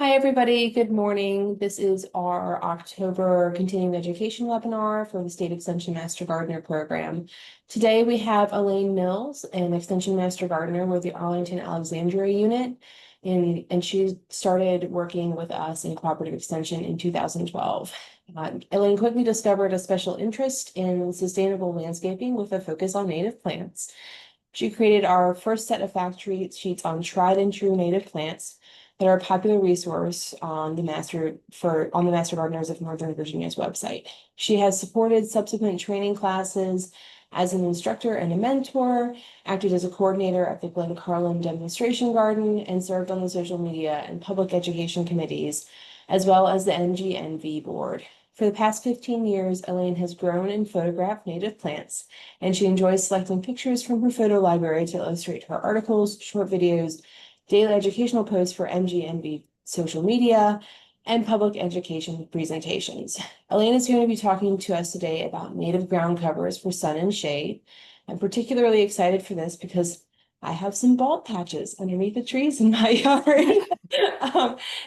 Hi, everybody. Good morning. This is our October continuing education webinar for the State Extension Master Gardener Program. Today we have Elaine Mills, an Extension Master Gardener with the Arlington Alexandria Unit, and she started working with us in Cooperative Extension in 2012. Elaine quickly discovered a special interest in sustainable landscaping with a focus on native plants. She created our first set of fact sheets on tried and true native plants that are a popular resource on the Master Gardeners of Northern Virginia's website. She has supported subsequent training classes as an instructor and a mentor, acted as a coordinator at the Glen Carlin Demonstration Garden, and served on the social media and public education committees, as well as the NGNV board. For the past 15 years, Elaine has grown and photographed native plants, and she enjoys selecting pictures from her photo library to illustrate her articles, short videos, daily educational posts for MGNB social media, and public education presentations. Elaine is going to be talking to us today about native ground covers for sun and shade. I'm particularly excited for this because I have some bulb patches underneath the trees in my yard.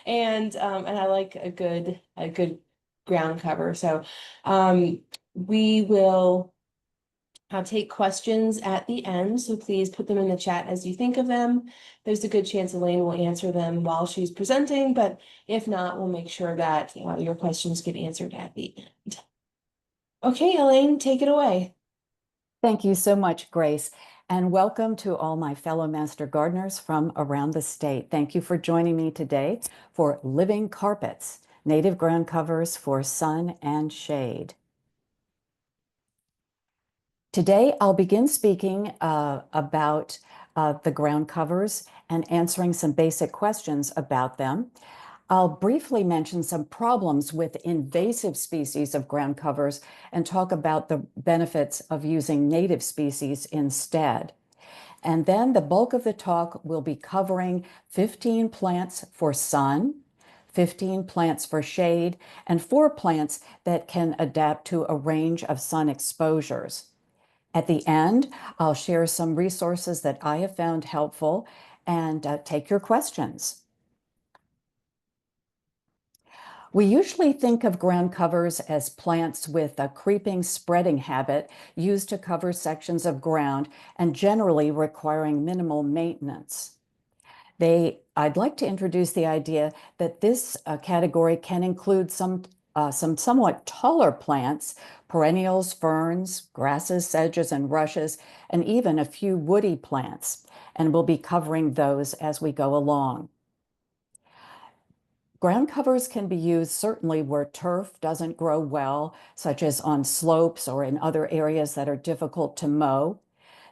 And I like a good ground cover. So we will I'll take questions at the end, so please put them in the chat as you think of them. There's a good chance Elaine will answer them while she's presenting, but if not, we'll make sure that your questions get answered at the end. Okay, Elaine, take it away. Thank you so much, Grace, and welcome to all my fellow Master Gardeners from around the state. Thank you for joining me today for Living Carpets, Native Ground Covers for Sun and Shade. Today, I'll begin speaking about the ground covers and answering some basic questions about them. I'll briefly mention some problems with invasive species of ground covers and talk about the benefits of using native species instead. And then the bulk of the talk will be covering 15 plants for sun, 15 plants for shade, and 4 plants that can adapt to a range of sun exposures. At the end, I'll share some resources that I have found helpful and take your questions. We usually think of ground covers as plants with a creeping spreading habit used to cover sections of ground and generally requiring minimal maintenance. I'd like to introduce the idea that this category can include some somewhat taller plants, perennials, ferns, grasses, sedges, and rushes, and even a few woody plants. And we'll be covering those as we go along. Ground covers can be used certainly where turf doesn't grow well, such as on slopes or in other areas that are difficult to mow.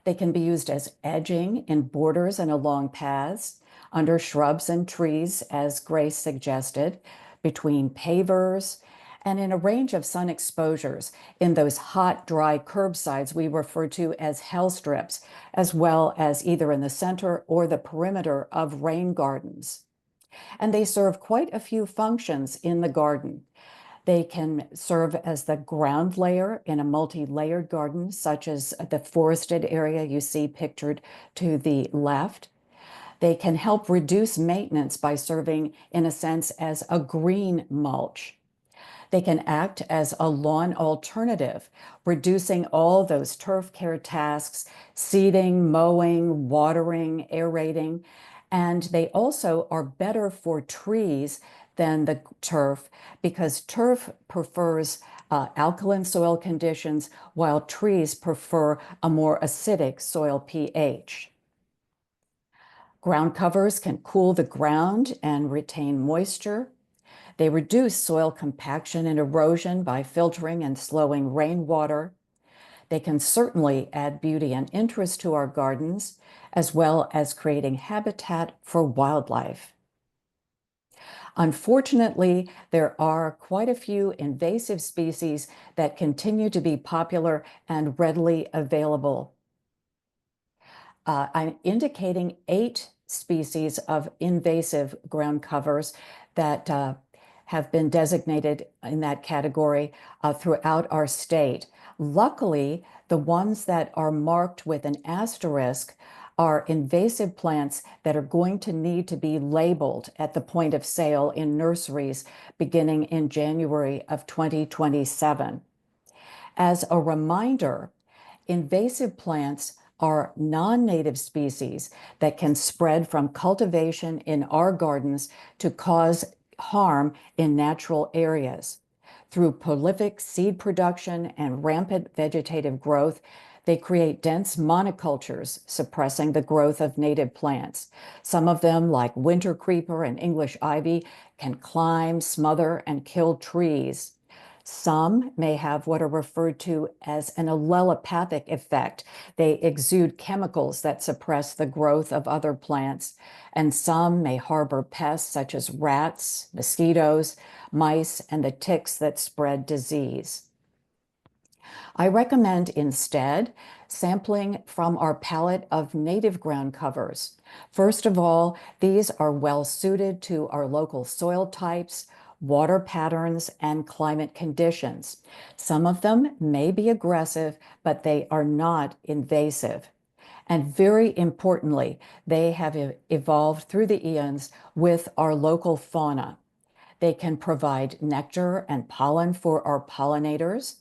They can be used as edging in borders and along paths, under shrubs and trees, as Grace suggested, between pavers, and in a range of sun exposures in those hot, dry curbsides we refer to as hell strips, as well as either in the center or the perimeter of rain gardens. And they serve quite a few functions in the garden. They can serve as the ground layer in a multi-layered garden, such as the forested area you see pictured to the left. They can help reduce maintenance by serving, in a sense, as a green mulch. They can act as a lawn alternative, reducing all those turf care tasks, seeding, mowing, watering, aerating. And they also are better for trees than the turf because turf prefers alkaline soil conditions while trees prefer a more acidic soil pH. Ground covers can cool the ground and retain moisture. They reduce soil compaction and erosion by filtering and slowing rainwater. They can certainly add beauty and interest to our gardens, as well as creating habitat for wildlife. Unfortunately, there are quite a few invasive species that continue to be popular and readily available. I'm indicating 8 species of invasive ground covers that have been designated in that category throughout our state. Luckily, the ones that are marked with an asterisk are invasive plants that are going to need to be labeled at the point of sale in nurseries beginning in January of 2027. As a reminder, invasive plants are non-native species that can spread from cultivation in our gardens to cause harm in natural areas. Through prolific seed production and rampant vegetative growth, they create dense monocultures, suppressing the growth of native plants. Some of them, like winter creeper and English ivy, can climb, smother, and kill trees. Some may have what are referred to as an allelopathic effect. They exude chemicals that suppress the growth of other plants, and some may harbor pests such as rats, mosquitoes, mice, and the ticks that spread disease. I recommend instead sampling from our palette of native ground covers. First of all, these are well suited to our local soil types, water patterns, and climate conditions. Some of them may be aggressive, but they are not invasive. And very importantly, they have evolved through the eons with our local fauna. They can provide nectar and pollen for our pollinators.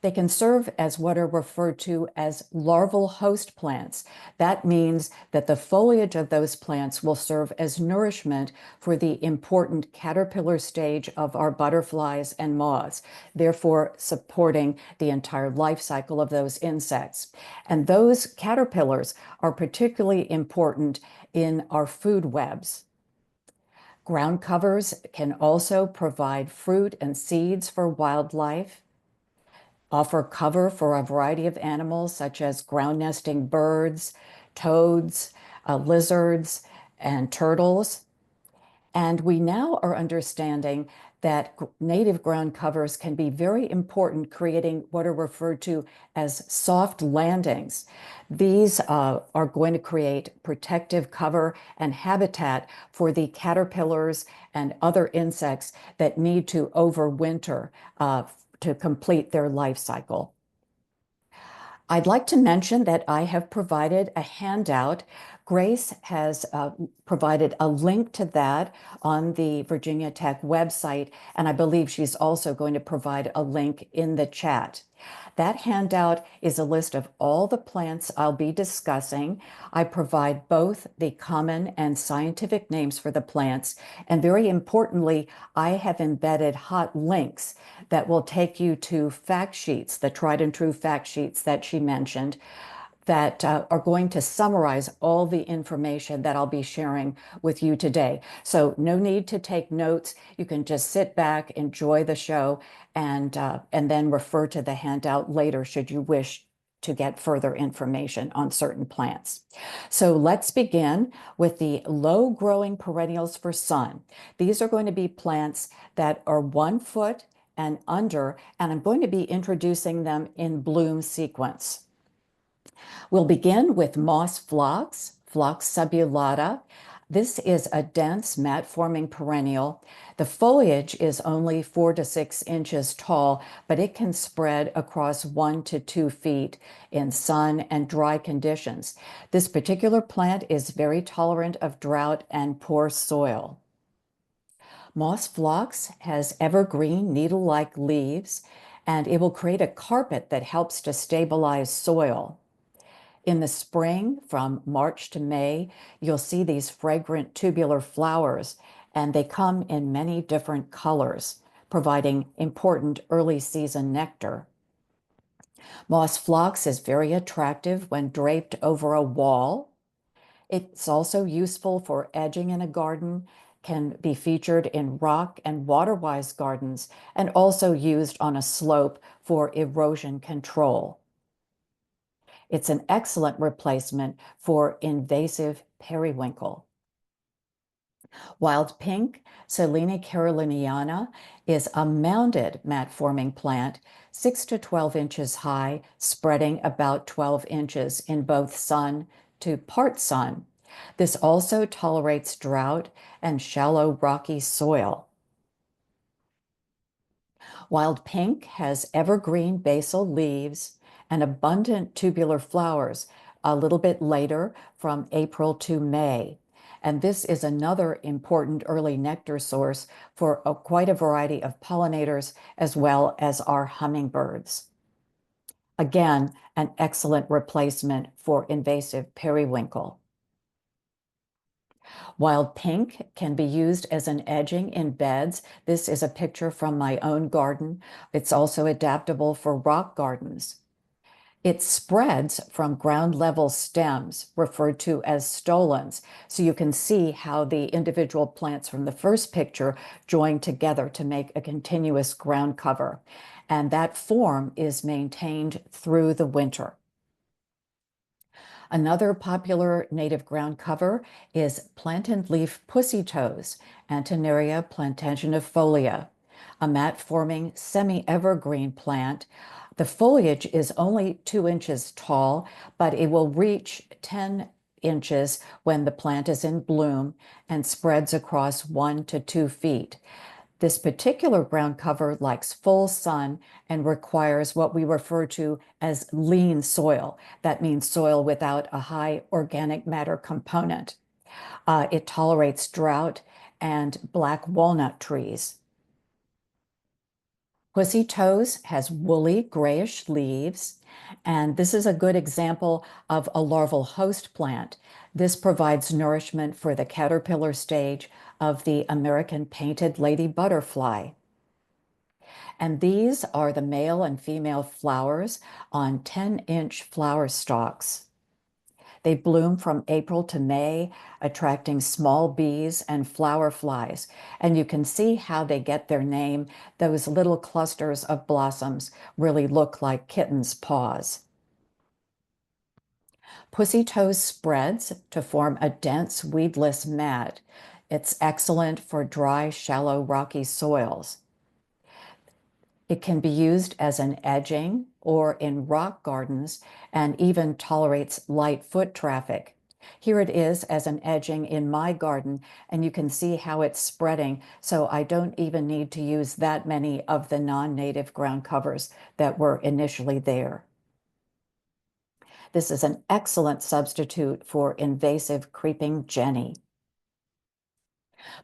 They can serve as what are referred to as larval host plants. That means that the foliage of those plants will serve as nourishment for the important caterpillar stage of our butterflies and moths, therefore supporting the entire life cycle of those insects. And those caterpillars are particularly important in our food webs. Ground covers can also provide fruit and seeds for wildlife, offer cover for a variety of animals such as ground nesting birds, toads, lizards, and turtles. And we now are understanding that native ground covers can be very important, creating what are referred to as soft landings. These are going to create protective cover and habitat for the caterpillars and other insects that need to overwinter to complete their life cycle. I'd like to mention that I have provided a handout. Grace has provided a link to that on the Virginia Tech website, and I believe she's also going to provide a link in the chat. That handout is a list of all the plants I'll be discussing. I provide both the common and scientific names for the plants, and very importantly, I have embedded hot links that will take you to fact sheets, the tried and true fact sheets that she mentioned, that are going to summarize all the information that I'll be sharing with you today. So no need to take notes. You can just sit back, enjoy the show, and then refer to the handout later should you wish to get further information on certain plants. So let's begin with the low-growing perennials for sun. These are going to be plants that are 1 foot and under, and I'm going to be introducing them in bloom sequence. We'll begin with moss phlox, Phlox subulata. This is a dense mat-forming perennial. The foliage is only 4 to 6 inches tall, but it can spread across 1 to 2 feet in sun and dry conditions. This particular plant is very tolerant of drought and poor soil. Moss phlox has evergreen needle-like leaves, and it will create a carpet that helps to stabilize soil. In the spring, from March to May, you'll see these fragrant tubular flowers, and they come in many different colors, providing important early season nectar. Moss phlox is very attractive when draped over a wall. It's also useful for edging in a garden, can be featured in rock and water-wise gardens, and also used on a slope for erosion control. It's an excellent replacement for invasive periwinkle. Wild pink, Silene caroliniana, is a mounded mat-forming plant, 6 to 12 inches high, spreading about 12 inches in both sun to part sun. This also tolerates drought and shallow rocky soil. Wild pink has evergreen basal leaves and abundant tubular flowers, a little bit later from April to May. And this is another important early nectar source for quite a variety of pollinators as well as our hummingbirds. Again, an excellent replacement for invasive periwinkle. Wild pink can be used as an edging in beds. This is a picture from my own garden. It's also adaptable for rock gardens. It spreads from ground level stems, referred to as stolons. So you can see how the individual plants from the first picture join together to make a continuous ground cover. And that form is maintained through the winter. Another popular native ground cover is plantain leaf pussy toes, Antonaria plantagenifolia, a mat-forming semi-evergreen plant. The foliage is only 2 inches tall, but it will reach 10 inches when the plant is in bloom and spreads across 1 to 2 feet. This particular ground cover likes full sun and requires what we refer to as lean soil. That means soil without a high organic matter component. It tolerates drought and black walnut trees. Pussy toes has woolly grayish leaves, and this is a good example of a larval host plant. This provides nourishment for the caterpillar stage of the American painted lady butterfly. And these are the male and female flowers on 10-inch flower stalks. They bloom from April to May, attracting small bees and flower flies. And you can see how they get their name. Those little clusters of blossoms really look like kittens' paws. Pussy toes spreads to form a dense, weedless mat. It's excellent for dry, shallow, rocky soils. It can be used as an edging or in rock gardens and even tolerates light foot traffic. Here it is as an edging in my garden, and you can see how it's spreading, so I don't even need to use that many of the non-native ground covers that were initially there. This is an excellent substitute for invasive creeping jenny.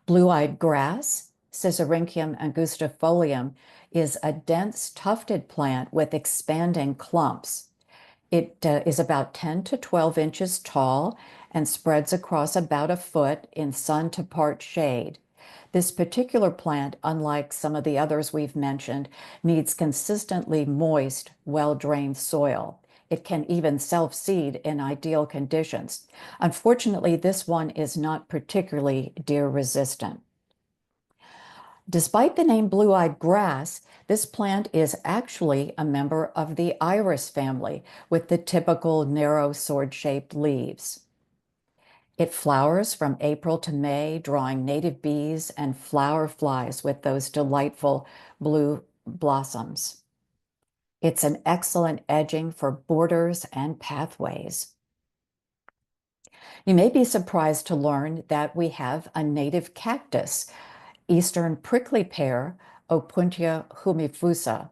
Blue-eyed grass, Sisyrinchium angustifolium, is a dense tufted plant with expanding clumps. It is about 10 to 12 inches tall and spreads across about a foot in sun to part shade. This particular plant, unlike some of the others we've mentioned, needs consistently moist, well-drained soil. It can even self-seed in ideal conditions. Unfortunately, this one is not particularly deer resistant. Despite the name blue-eyed grass, this plant is actually a member of the iris family with the typical narrow sword-shaped leaves. It flowers from April to May, drawing native bees and flower flies with those delightful blue blossoms. It's an excellent edging for borders and pathways. You may be surprised to learn that we have a native cactus, Eastern prickly pear, Opuntia humifusa.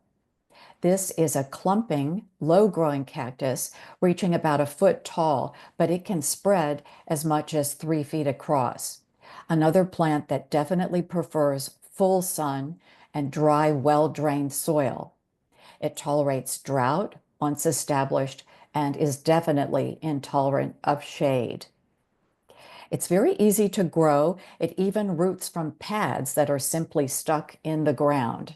This is a clumping, low-growing cactus reaching about a foot tall, but it can spread as much as 3 feet across. Another plant that definitely prefers full sun and dry, well-drained soil. It tolerates drought once established and is definitely intolerant of shade. It's very easy to grow. It even roots from pads that are simply stuck in the ground.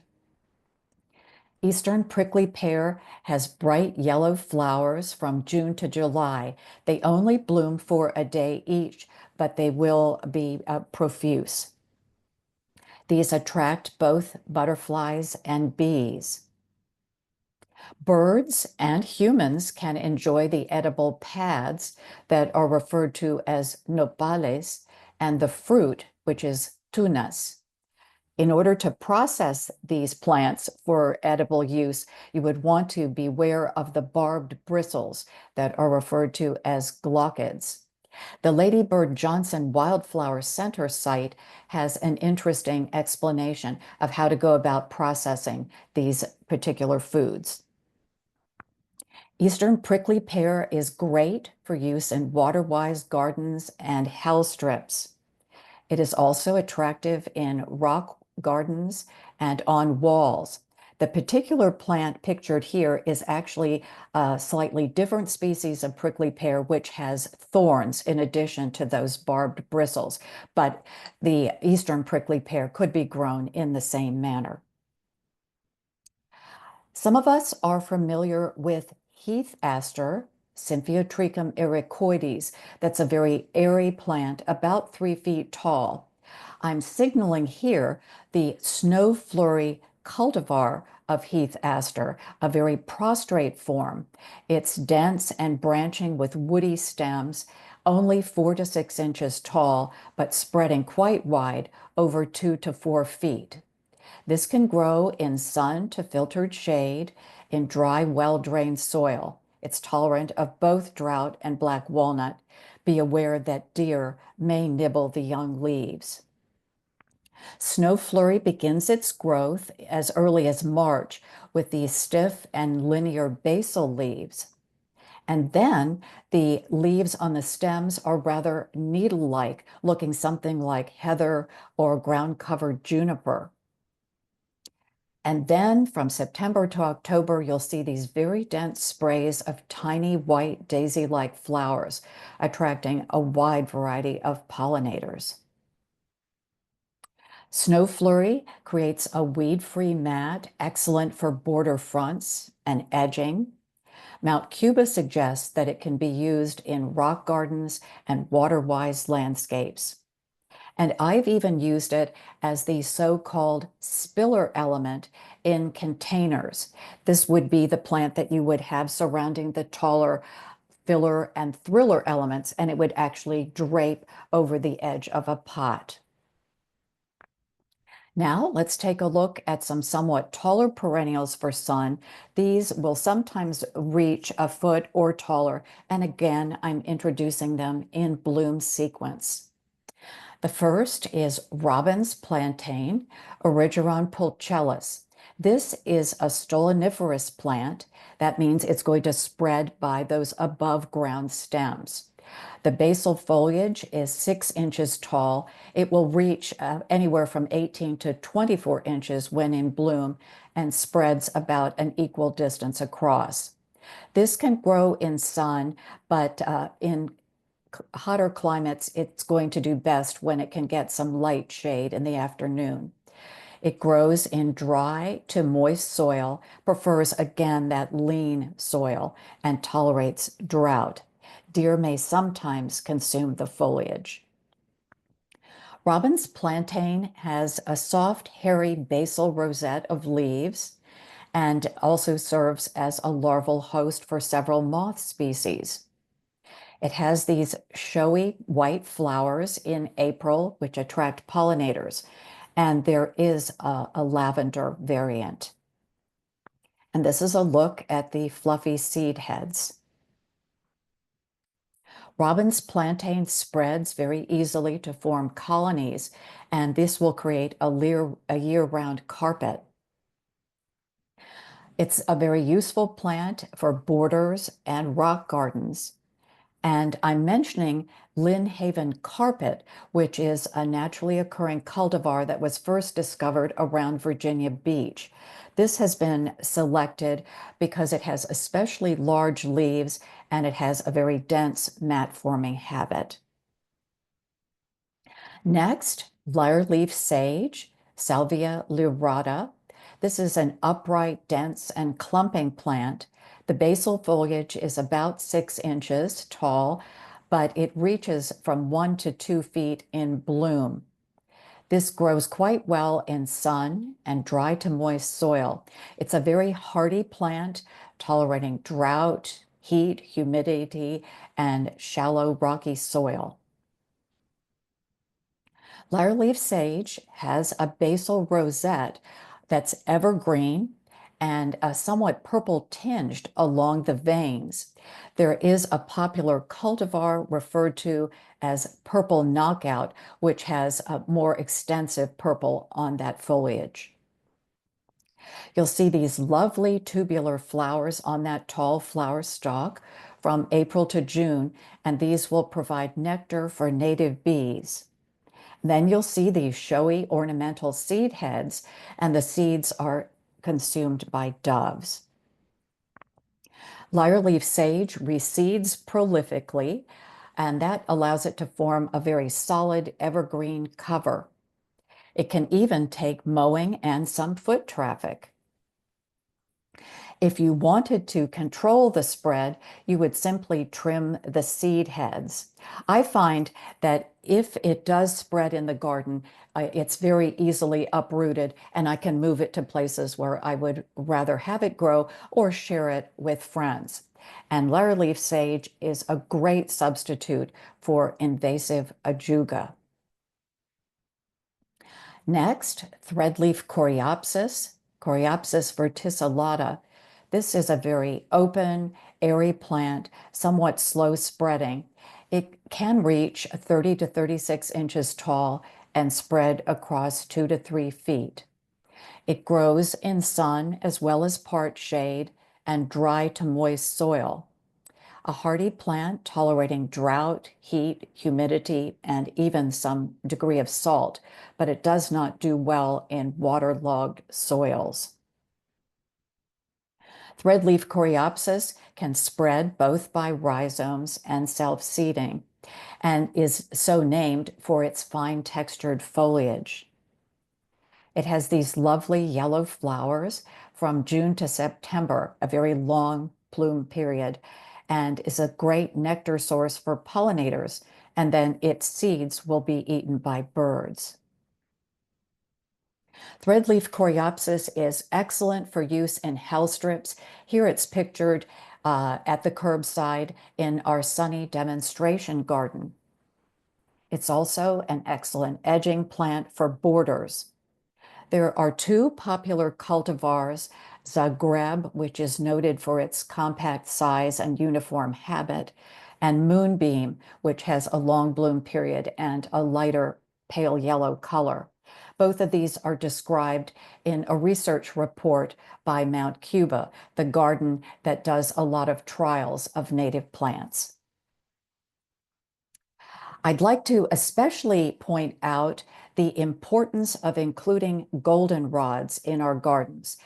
Eastern prickly pear has bright yellow flowers from June to July. They only bloom for a day each, but they will be profuse. These attract both butterflies and bees. Birds and humans can enjoy the edible pads that are referred to as nopales and the fruit, which is tunas. In order to process these plants for edible use, you would want to beware of the barbed bristles that are referred to as glaucids. The Lady Bird Johnson Wildflower Center site has an interesting explanation of how to go about processing these particular foods. Eastern prickly pear is great for use in water-wise gardens and hell strips. It is also attractive in rock gardens and on walls. The particular plant pictured here is actually a slightly different species of prickly pear, which has thorns in addition to those barbed bristles. But the eastern prickly pear could be grown in the same manner. Some of us are familiar with heath aster, Symphyotrichum ericoides. That's a very airy plant, about 3 feet tall. I'm signaling here the snow flurry cultivar of heath aster, a very prostrate form. It's dense and branching with woody stems, only 4 to 6 inches tall, but spreading quite wide, over 2 to 4 feet. This can grow in sun to filtered shade in dry, well-drained soil. It's tolerant of both drought and black walnut. Be aware that deer may nibble the young leaves. Snow flurry begins its growth as early as March with these stiff and linear basal leaves. And then the leaves on the stems are rather needle-like, looking something like heather or ground-covered juniper. And then from September to October, you'll see these very dense sprays of tiny white daisy-like flowers, attracting a wide variety of pollinators. Snow flurry creates a weed-free mat, excellent for border fronts and edging. Mount Cuba suggests that it can be used in rock gardens and water-wise landscapes. And I've even used it as the so-called spiller element in containers. This would be the plant that you would have surrounding the taller filler and thriller elements, and it would actually drape over the edge of a pot. Now let's take a look at some somewhat taller perennials for sun. These will sometimes reach a foot or taller, and again, I'm introducing them in bloom sequence. The first is Robin's plantain, Erigeron pulchellus. This is a stoloniferous plant. That means it's going to spread by those above ground stems. The basal foliage is 6 inches tall. It will reach anywhere from 18 to 24 inches when in bloom and spreads about an equal distance across. This can grow in sun, but in hotter climates, it's going to do best when it can get some light shade in the afternoon. It grows in dry to moist soil, prefers again that lean soil, and tolerates drought. Deer may sometimes consume the foliage. Robin's plantain has a soft, hairy basal rosette of leaves and also serves as a larval host for several moth species. It has these showy white flowers in April, which attract pollinators, and there is a lavender variant. And this is a look at the fluffy seed heads. Robin's plantain spreads very easily to form colonies, and this will create a year-round carpet. It's a very useful plant for borders and rock gardens. And I'm mentioning Lynnhaven carpet, which is a naturally occurring cultivar that was first discovered around Virginia Beach. This has been selected because it has especially large leaves and it has a very dense mat-forming habit. Next, lyre-leaf sage, Salvia lyrata. This is an upright, dense, and clumping plant. The basal foliage is about 6 inches tall, but it reaches from 1 to 2 feet in bloom. This grows quite well in sun and dry to moist soil. It's a very hardy plant, tolerating drought, heat, humidity, and shallow rocky soil. Lyre-leaf sage has a basal rosette that's evergreen and somewhat purple tinged along the veins. There is a popular cultivar referred to as purple knockout, which has a more extensive purple on that foliage. You'll see these lovely tubular flowers on that tall flower stalk from April to June, and these will provide nectar for native bees. Then you'll see these showy ornamental seed heads, and the seeds are consumed by doves. Lyre-leaf sage reseeds prolifically, and that allows it to form a very solid evergreen cover. It can even take mowing and some foot traffic. If you wanted to control the spread, you would simply trim the seed heads. I find that if it does spread in the garden, it's very easily uprooted, and I can move it to places where I would rather have it grow or share it with friends. And lyre-leaf sage is a great substitute for invasive ajuga. Next, threadleaf coreopsis, Coreopsis verticillata. This is a very open, airy plant, somewhat slow spreading. It can reach 30 to 36 inches tall and spread across 2 to 3 feet. It grows in sun as well as part shade and dry to moist soil. A hardy plant tolerating drought, heat, humidity, and even some degree of salt, but it does not do well in waterlogged soils. Threadleaf coreopsis can spread both by rhizomes and self-seeding, and is so named for its fine textured foliage. It has these lovely yellow flowers from June to September, a very long plume period, and is a great nectar source for pollinators, and then its seeds will be eaten by birds. Threadleaf coreopsis is excellent for use in hell strips. Here it's pictured at the curbside in our sunny demonstration garden. It's also an excellent edging plant for borders. There are two popular cultivars, Zagreb, which is noted for its compact size and uniform habit, and Moonbeam, which has a long bloom period and a lighter pale yellow color. Both of these are described in a research report by Mount Cuba, the garden that does a lot of trials of native plants. I'd like to especially point out the importance of including goldenrods in our gardens.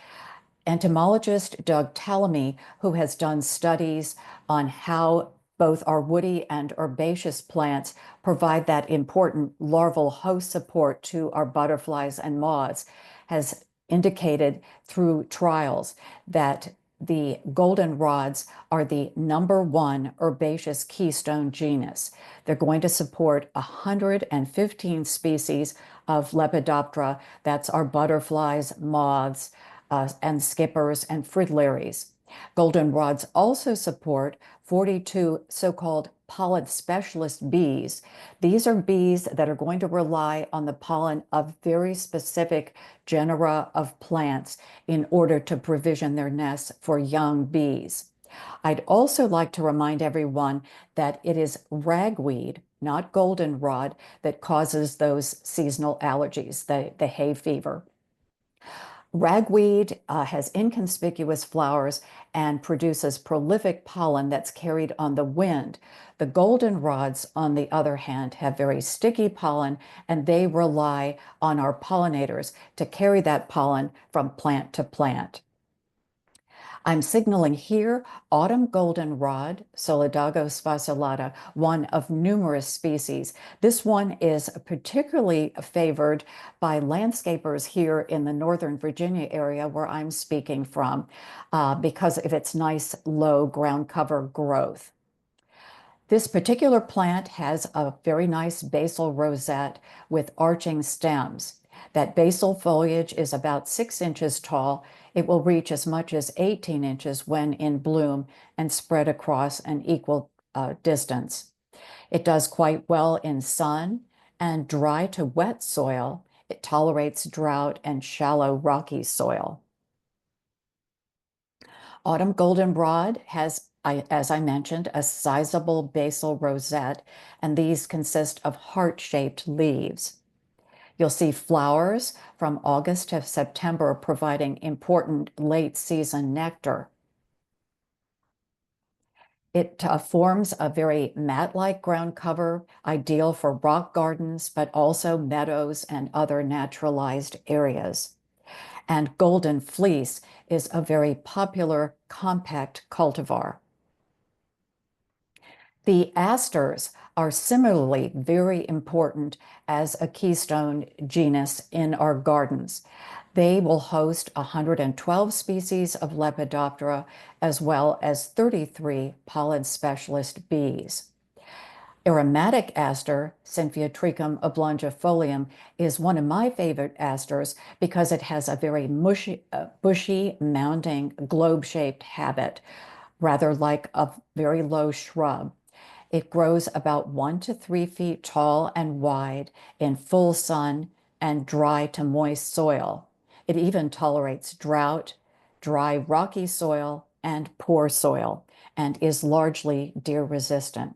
Entomologist Doug Tallamy, who has done studies on how both our woody and herbaceous plants provide that important larval host support to our butterflies and moths, has indicated through trials that the goldenrods are the #1 herbaceous keystone genus. They're going to support 115 species of Lepidoptera. That's our butterflies, moths, and skippers and fritillaries. Goldenrods also support 42 so-called pollen specialist bees. These are bees that are going to rely on the pollen of very specific genera of plants in order to provision their nests for young bees. I'd also like to remind everyone that it is ragweed, not goldenrod, that causes those seasonal allergies, the hay fever. Ragweed has inconspicuous flowers and produces prolific pollen that's carried on the wind. The goldenrods, on the other hand, have very sticky pollen, and they rely on our pollinators to carry that pollen from plant to plant. I'm signaling here autumn goldenrod, Solidago fasciculata, one of numerous species. This one is particularly favored by landscapers here in the Northern Virginia area where I'm speaking from because of its nice low ground cover growth. This particular plant has a very nice basal rosette with arching stems. That basal foliage is about 6 inches tall. It will reach as much as 18 inches when in bloom and spread across an equal distance. It does quite well in sun and dry to wet soil. It tolerates drought and shallow rocky soil. Autumn goldenrod has, as I mentioned, a sizable basal rosette, and these consist of heart-shaped leaves. You'll see flowers from August to September providing important late season nectar. It forms a very mat-like ground cover, ideal for rock gardens, but also meadows and other naturalized areas. And golden fleece is a very popular compact cultivar. The asters are similarly very important as a keystone genus in our gardens. They will host 112 species of Lepidoptera as well as 33 pollen specialist bees. Aromatic aster, Symphytrichum oblongifolium, is one of my favorite asters because it has a very bushy, mounding, globe-shaped habit, rather like a very low shrub. It grows about 1 to 3 feet tall and wide in full sun and dry to moist soil. It even tolerates drought, dry rocky soil, and poor soil, and is largely deer resistant.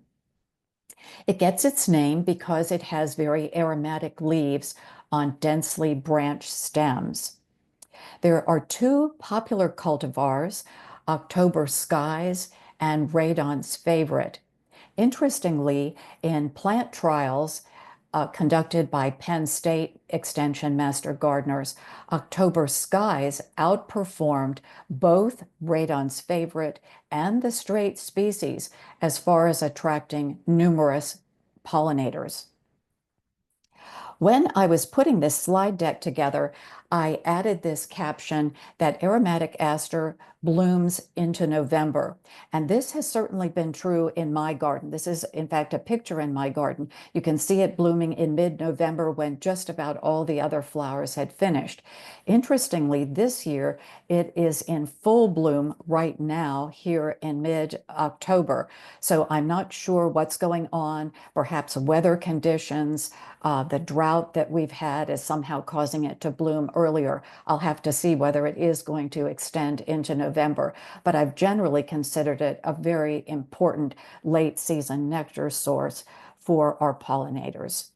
It gets its name because it has very aromatic leaves on densely branched stems. There are two popular cultivars, October Skies and Radon's Favorite. Interestingly, in plant trials conducted by Penn State Extension Master Gardeners, October Skies outperformed both Radon's Favorite and the straight species as far as attracting numerous pollinators. When I was putting this slide deck together, I added this caption that aromatic aster blooms into November. And this has certainly been true in my garden. This is, in fact, a picture in my garden. You can see it blooming in mid-November when just about all the other flowers had finished. Interestingly, this year, it is in full bloom right now here in mid-October. So I'm not sure what's going on, perhaps weather conditions, the drought that we've had is somehow causing it to bloom earlier. I'll have to see whether it is going to extend into November, but I've generally considered it a very important late season nectar source for our pollinators.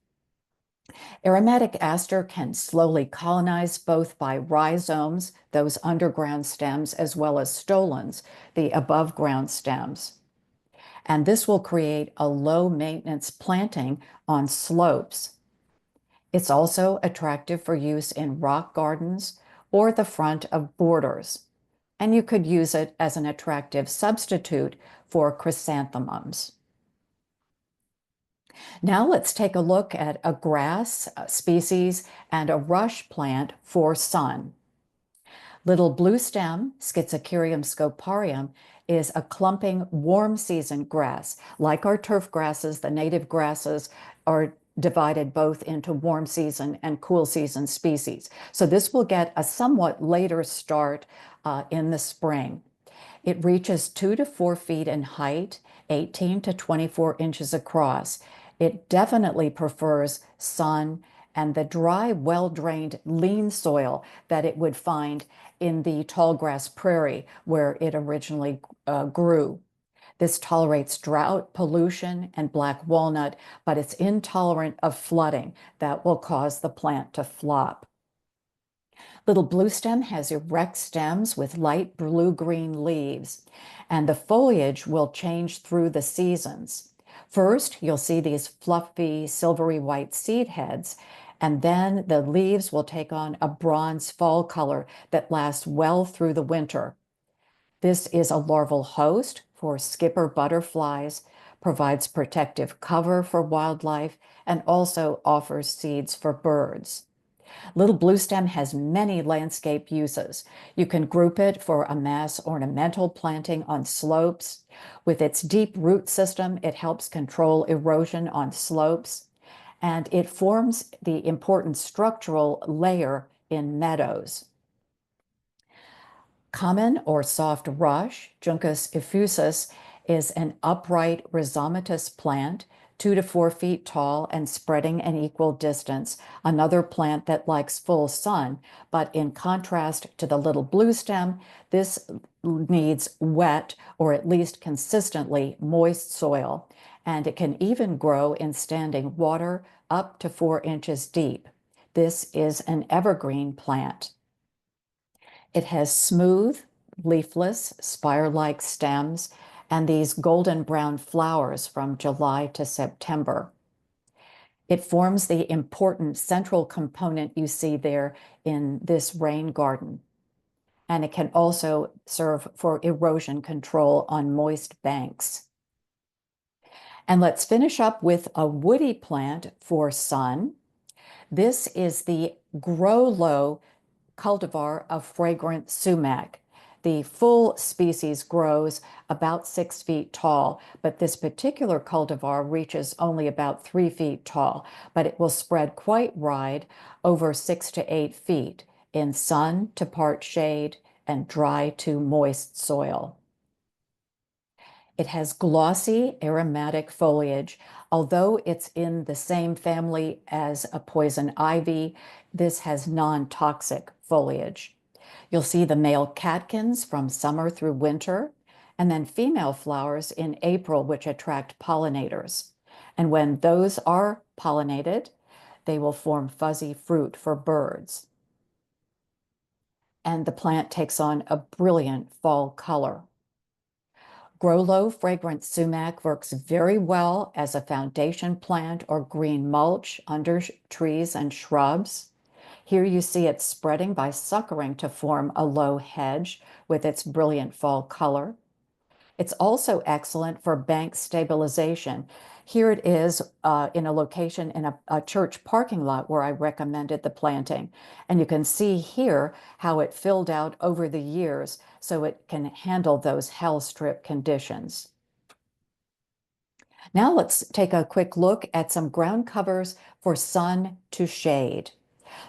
Aromatic aster can slowly colonize both by rhizomes, those underground stems, as well as stolons, the above ground stems. And this will create a low maintenance planting on slopes. It's also attractive for use in rock gardens or the front of borders. And you could use it as an attractive substitute for chrysanthemums. Now let's take a look at a grass species and a rush plant for sun. Little blue stem, Schizocerium scoparium, is a clumping warm season grass. Like our turf grasses, the native grasses are divided both into warm season and cool season species. So this will get a somewhat later start in the spring. It reaches 2 to 4 feet in height, 18 to 24 inches across. It definitely prefers sun and the dry, well-drained, lean soil that it would find in the tallgrass prairie where it originally grew. This tolerates drought, pollution, and black walnut, but it's intolerant of flooding that will cause the plant to flop. Little blue stem has erect stems with light blue-green leaves, and the foliage will change through the seasons. First, you'll see these fluffy, silvery white seed heads, and then the leaves will take on a bronze fall color that lasts well through the winter. This is a larval host for skipper butterflies, provides protective cover for wildlife, and also offers seeds for birds. Little blue stem has many landscape uses. You can group it for a mass ornamental planting on slopes. With its deep root system, it helps control erosion on slopes, and it forms the important structural layer in meadows. Common or soft rush, Juncus effusus, is an upright rhizomatous plant, 2 to 4 feet tall and spreading an equal distance. Another plant that likes full sun, but in contrast to the little blue stem, this needs wet or at least consistently moist soil, and it can even grow in standing water up to 4 inches deep. This is an evergreen plant. It has smooth, leafless, spire-like stems and these golden brown flowers from July to September. It forms the important central component you see there in this rain garden. And it can also serve for erosion control on moist banks. And let's finish up with a woody plant for sun. This is the Grow Low cultivar of fragrant sumac. The full species grows about 6 feet tall, but this particular cultivar reaches only about 3 feet tall, but it will spread quite wide over 6 to 8 feet in sun to part shade and dry to moist soil. It has glossy aromatic foliage. Although it's in the same family as a poison ivy, this has non-toxic foliage. You'll see the male catkins from summer through winter, and then female flowers in April, which attract pollinators. And when those are pollinated, they will form fuzzy fruit for birds. And the plant takes on a brilliant fall color. Grow Low fragrant sumac works very well as a foundation plant or green mulch under trees and shrubs. Here you see it spreading by suckering to form a low hedge with its brilliant fall color. It's also excellent for bank stabilization. Here it is in a location in a church parking lot where I recommended the planting. And you can see here how it filled out over the years so it can handle those hell strip conditions. Now let's take a quick look at some ground covers for sun to shade.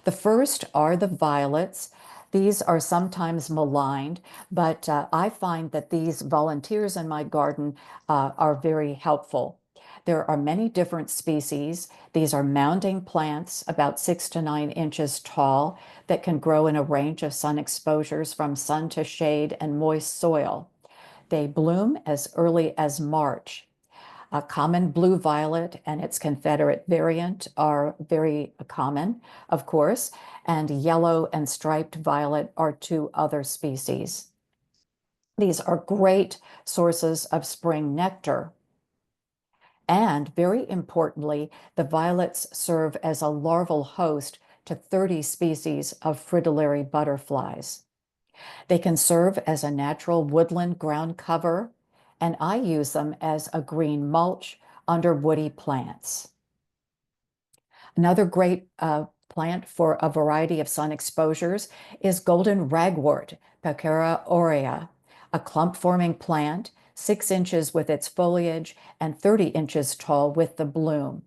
The first are the violets. These are sometimes maligned, but I find that these volunteers in my garden are very helpful. There are many different species. These are mounding plants about 6 to 9 inches tall that can grow in a range of sun exposures from sun to shade and moist soil. They bloom as early as March. A common blue violet and its Confederate variant are very common, of course, and yellow and striped violet are 2 other species. These are great sources of spring nectar. And very importantly, the violets serve as a larval host to 30 species of fritillary butterflies. They can serve as a natural woodland ground cover, and I use them as a green mulch under woody plants. Another great plant for a variety of sun exposures is golden ragwort, Pachera aurea, a clump-forming plant, 6 inches with its foliage and 30 inches tall with the bloom.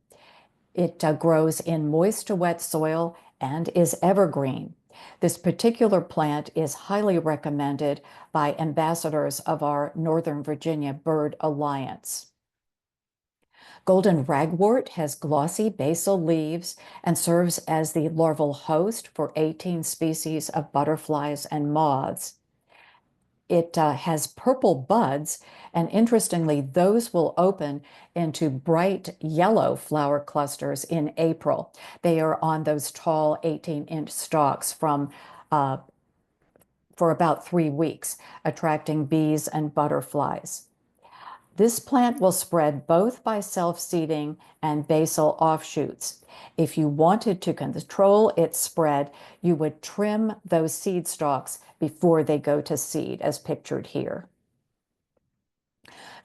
It grows in moist to wet soil and is evergreen. This particular plant is highly recommended by ambassadors of our Northern Virginia Bird Alliance. Golden ragwort has glossy basal leaves and serves as the larval host for 18 species of butterflies and moths. It has purple buds, and interestingly, those will open into bright yellow flower clusters in April. They are on those tall 18-inch stalks for about 3 weeks, attracting bees and butterflies. This plant will spread both by self-seeding and basal offshoots. If you wanted to control its spread, you would trim those seed stalks before they go to seed, as pictured here.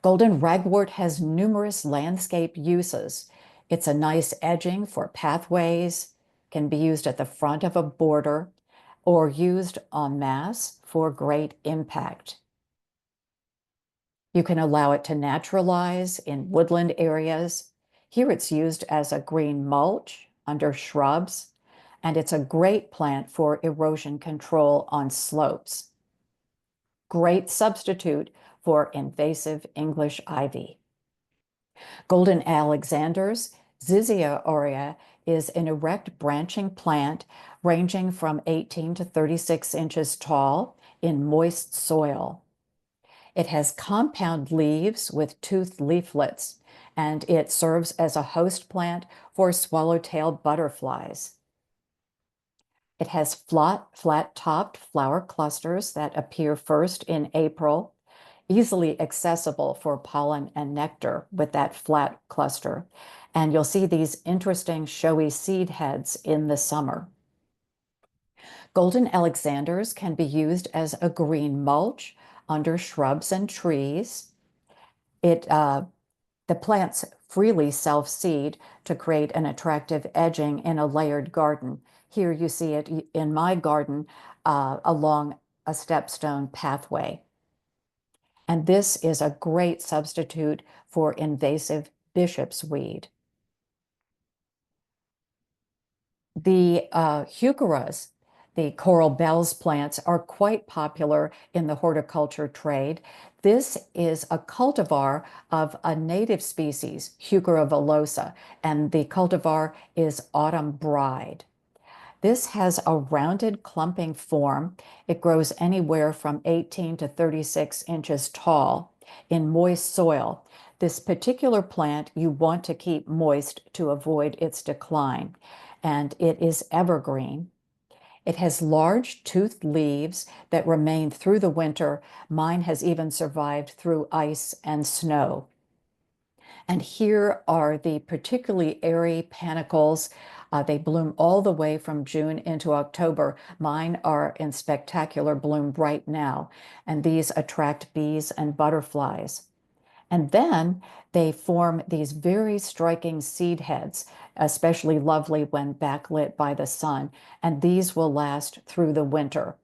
Golden ragwort has numerous landscape uses. It's a nice edging for pathways, can be used at the front of a border, or used en masse for great impact. You can allow it to naturalize in woodland areas. Here it's used as a green mulch under shrubs, and it's a great plant for erosion control on slopes. Great substitute for invasive English ivy. Golden Alexander's Zizia aurea is an erect branching plant ranging from 18 to 36 inches tall in moist soil. It has compound leaves with toothed leaflets, and it serves as a host plant for swallowtail butterflies. It has flat-topped flower clusters that appear first in April, easily accessible for pollen and nectar with that flat cluster. And you'll see these interesting showy seed heads in the summer. Golden Alexanders can be used as a green mulch under shrubs and trees. The plants freely self-seed to create an attractive edging in a layered garden. Here you see it in my garden along a stepstone pathway. And this is a great substitute for invasive bishop's weed. The heucheras, the coral bells plants, are quite popular in the horticulture trade. This is a cultivar of a native species, Heuchera villosa, and the cultivar is autumn bride. This has a rounded clumping form. It grows anywhere from 18 to 36 inches tall in moist soil. This particular plant you want to keep moist to avoid its decline, and it is evergreen. It has large toothed leaves that remain through the winter. Mine has even survived through ice and snow. And here are the particularly airy panicles. They bloom all the way from June into October. Mine are in spectacular bloom right now, and these attract bees and butterflies. And then they form these very striking seed heads, especially lovely when backlit by the sun, and these will last through the winter.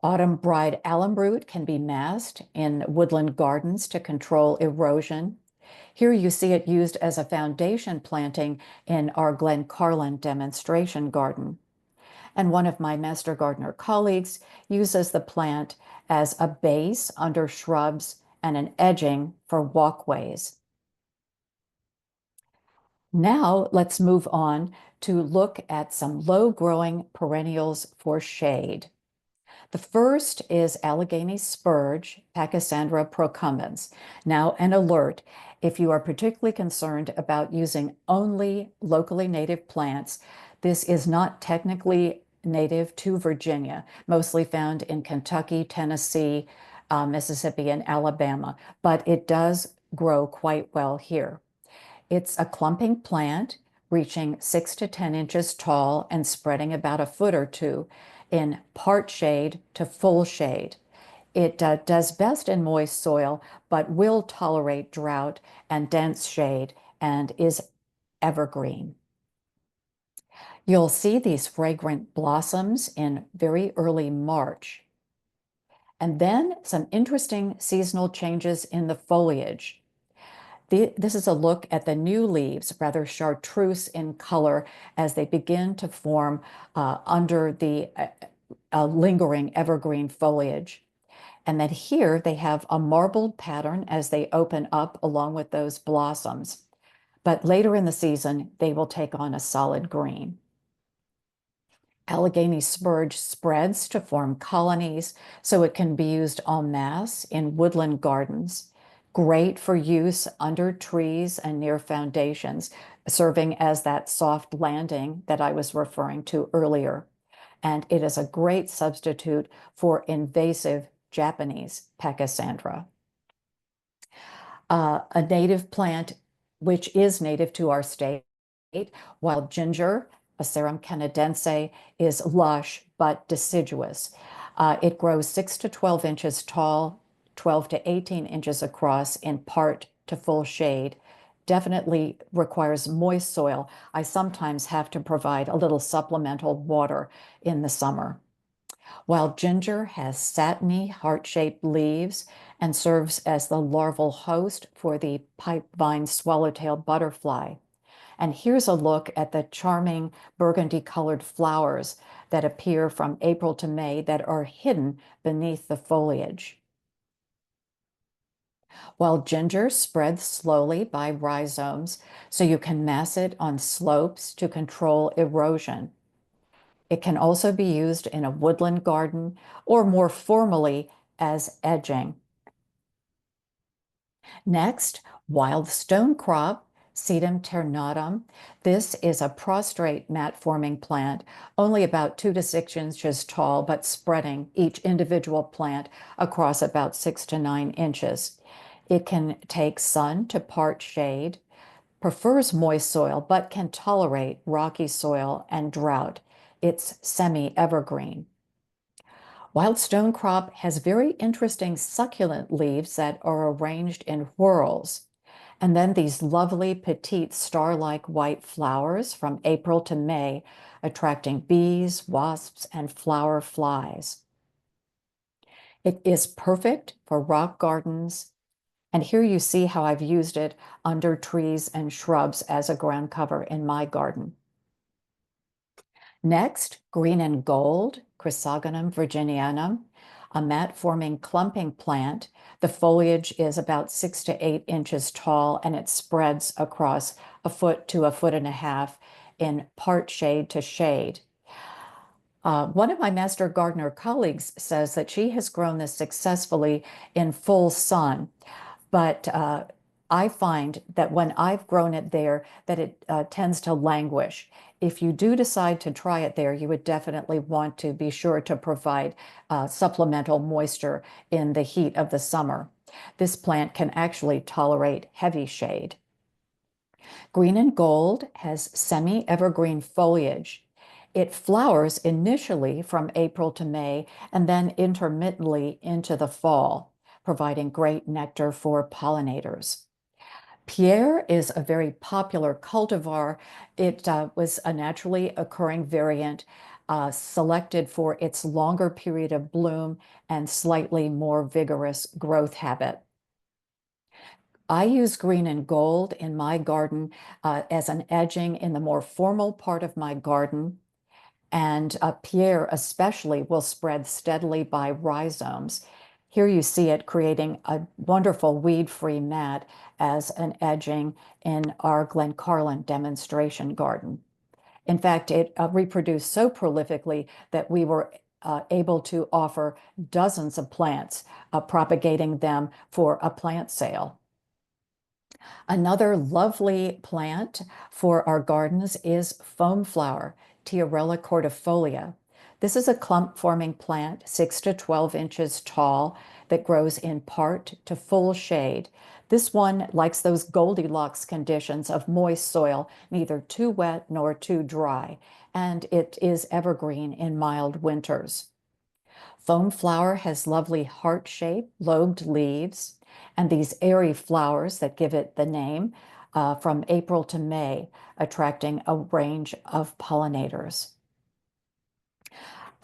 Autumn bride alum root can be massed in woodland gardens to control erosion. Here you see it used as a foundation planting in our Glen Carlin demonstration garden. And one of my master gardener colleagues uses the plant as a base under shrubs and an edging for walkways. Now let's move on to look at some low-growing perennials for shade. The first is Allegheny spurge, Pachysandra procumbens. Now, an alert, if you are particularly concerned about using only locally native plants, this is not technically native to Virginia, mostly found in Kentucky, Tennessee, Mississippi, and Alabama, but it does grow quite well here. It's a clumping plant reaching 6 to 10 inches tall and spreading about a foot or two in part shade to full shade. It does best in moist soil, but will tolerate drought and dense shade and is evergreen. You'll see these fragrant blossoms in very early March. And then some interesting seasonal changes in the foliage. This is a look at the new leaves, rather chartreuse in color, as they begin to form under the lingering evergreen foliage. And then here they have a marbled pattern as they open up along with those blossoms. But later in the season, they will take on a solid green. Allegheny spurge spreads to form colonies, so it can be used en masse in woodland gardens. Great for use under trees and near foundations, serving as that soft landing that I was referring to earlier. And it is a great substitute for invasive Japanese Pachysandra. A native plant which is native to our state, wild ginger, Asarum canadense, is lush but deciduous. It grows 6 to 12 inches tall, 12 to 18 inches across in part to full shade. Definitely requires moist soil. I sometimes have to provide a little supplemental water in the summer. Wild ginger has satiny, heart-shaped leaves and serves as the larval host for the pipevine swallowtail butterfly. And here's a look at the charming burgundy-colored flowers that appear from April to May that are hidden beneath the foliage. Wild ginger spreads slowly by rhizomes, so you can mass it on slopes to control erosion. It can also be used in a woodland garden or more formally as edging. Next, wild stonecrop, Sedum ternatum. This is a prostrate mat-forming plant, only about 2 to 6 inches tall, but spreading each individual plant across about 6 to 9 inches. It can take sun to part shade, prefers moist soil, but can tolerate rocky soil and drought. It's semi-evergreen. Wild stonecrop has very interesting succulent leaves that are arranged in whorls. And then these lovely petite star-like white flowers from April to May, attracting bees, wasps, and flower flies. It is perfect for rock gardens. And here you see how I've used it under trees and shrubs as a ground cover in my garden. Next, green and gold, Chrysogonum virginianum, a mat-forming clumping plant. The foliage is about 6 to 8 inches tall, and it spreads across 1 to 1.5 feet in part shade to shade. One of my master gardener colleagues says that she has grown this successfully in full sun, but I find that when I've grown it there, that it tends to languish. If you do decide to try it there, you would definitely want to be sure to provide supplemental moisture in the heat of the summer. This plant can actually tolerate heavy shade. Green and gold has semi-evergreen foliage. It flowers initially from April to May and then intermittently into the fall, providing great nectar for pollinators. Pierre is a very popular cultivar. It was a naturally occurring variant selected for its longer period of bloom and slightly more vigorous growth habit. I use green and gold in my garden as an edging in the more formal part of my garden. And Pierre especially will spread steadily by rhizomes. Here you see it creating a wonderful weed-free mat as an edging in our Glencarlin demonstration garden. In fact, it reproduced so prolifically that we were able to offer dozens of plants, propagating them for a plant sale. Another lovely plant for our gardens is foam flower, Tiarella cordifolia. This is a clump-forming plant, 6 to 12 inches tall, that grows in part to full shade. This one likes those Goldilocks conditions of moist soil, neither too wet nor too dry, and it is evergreen in mild winters. Foam flower has lovely heart-shaped, lobed leaves, and these airy flowers that give it the name from April to May, attracting a range of pollinators.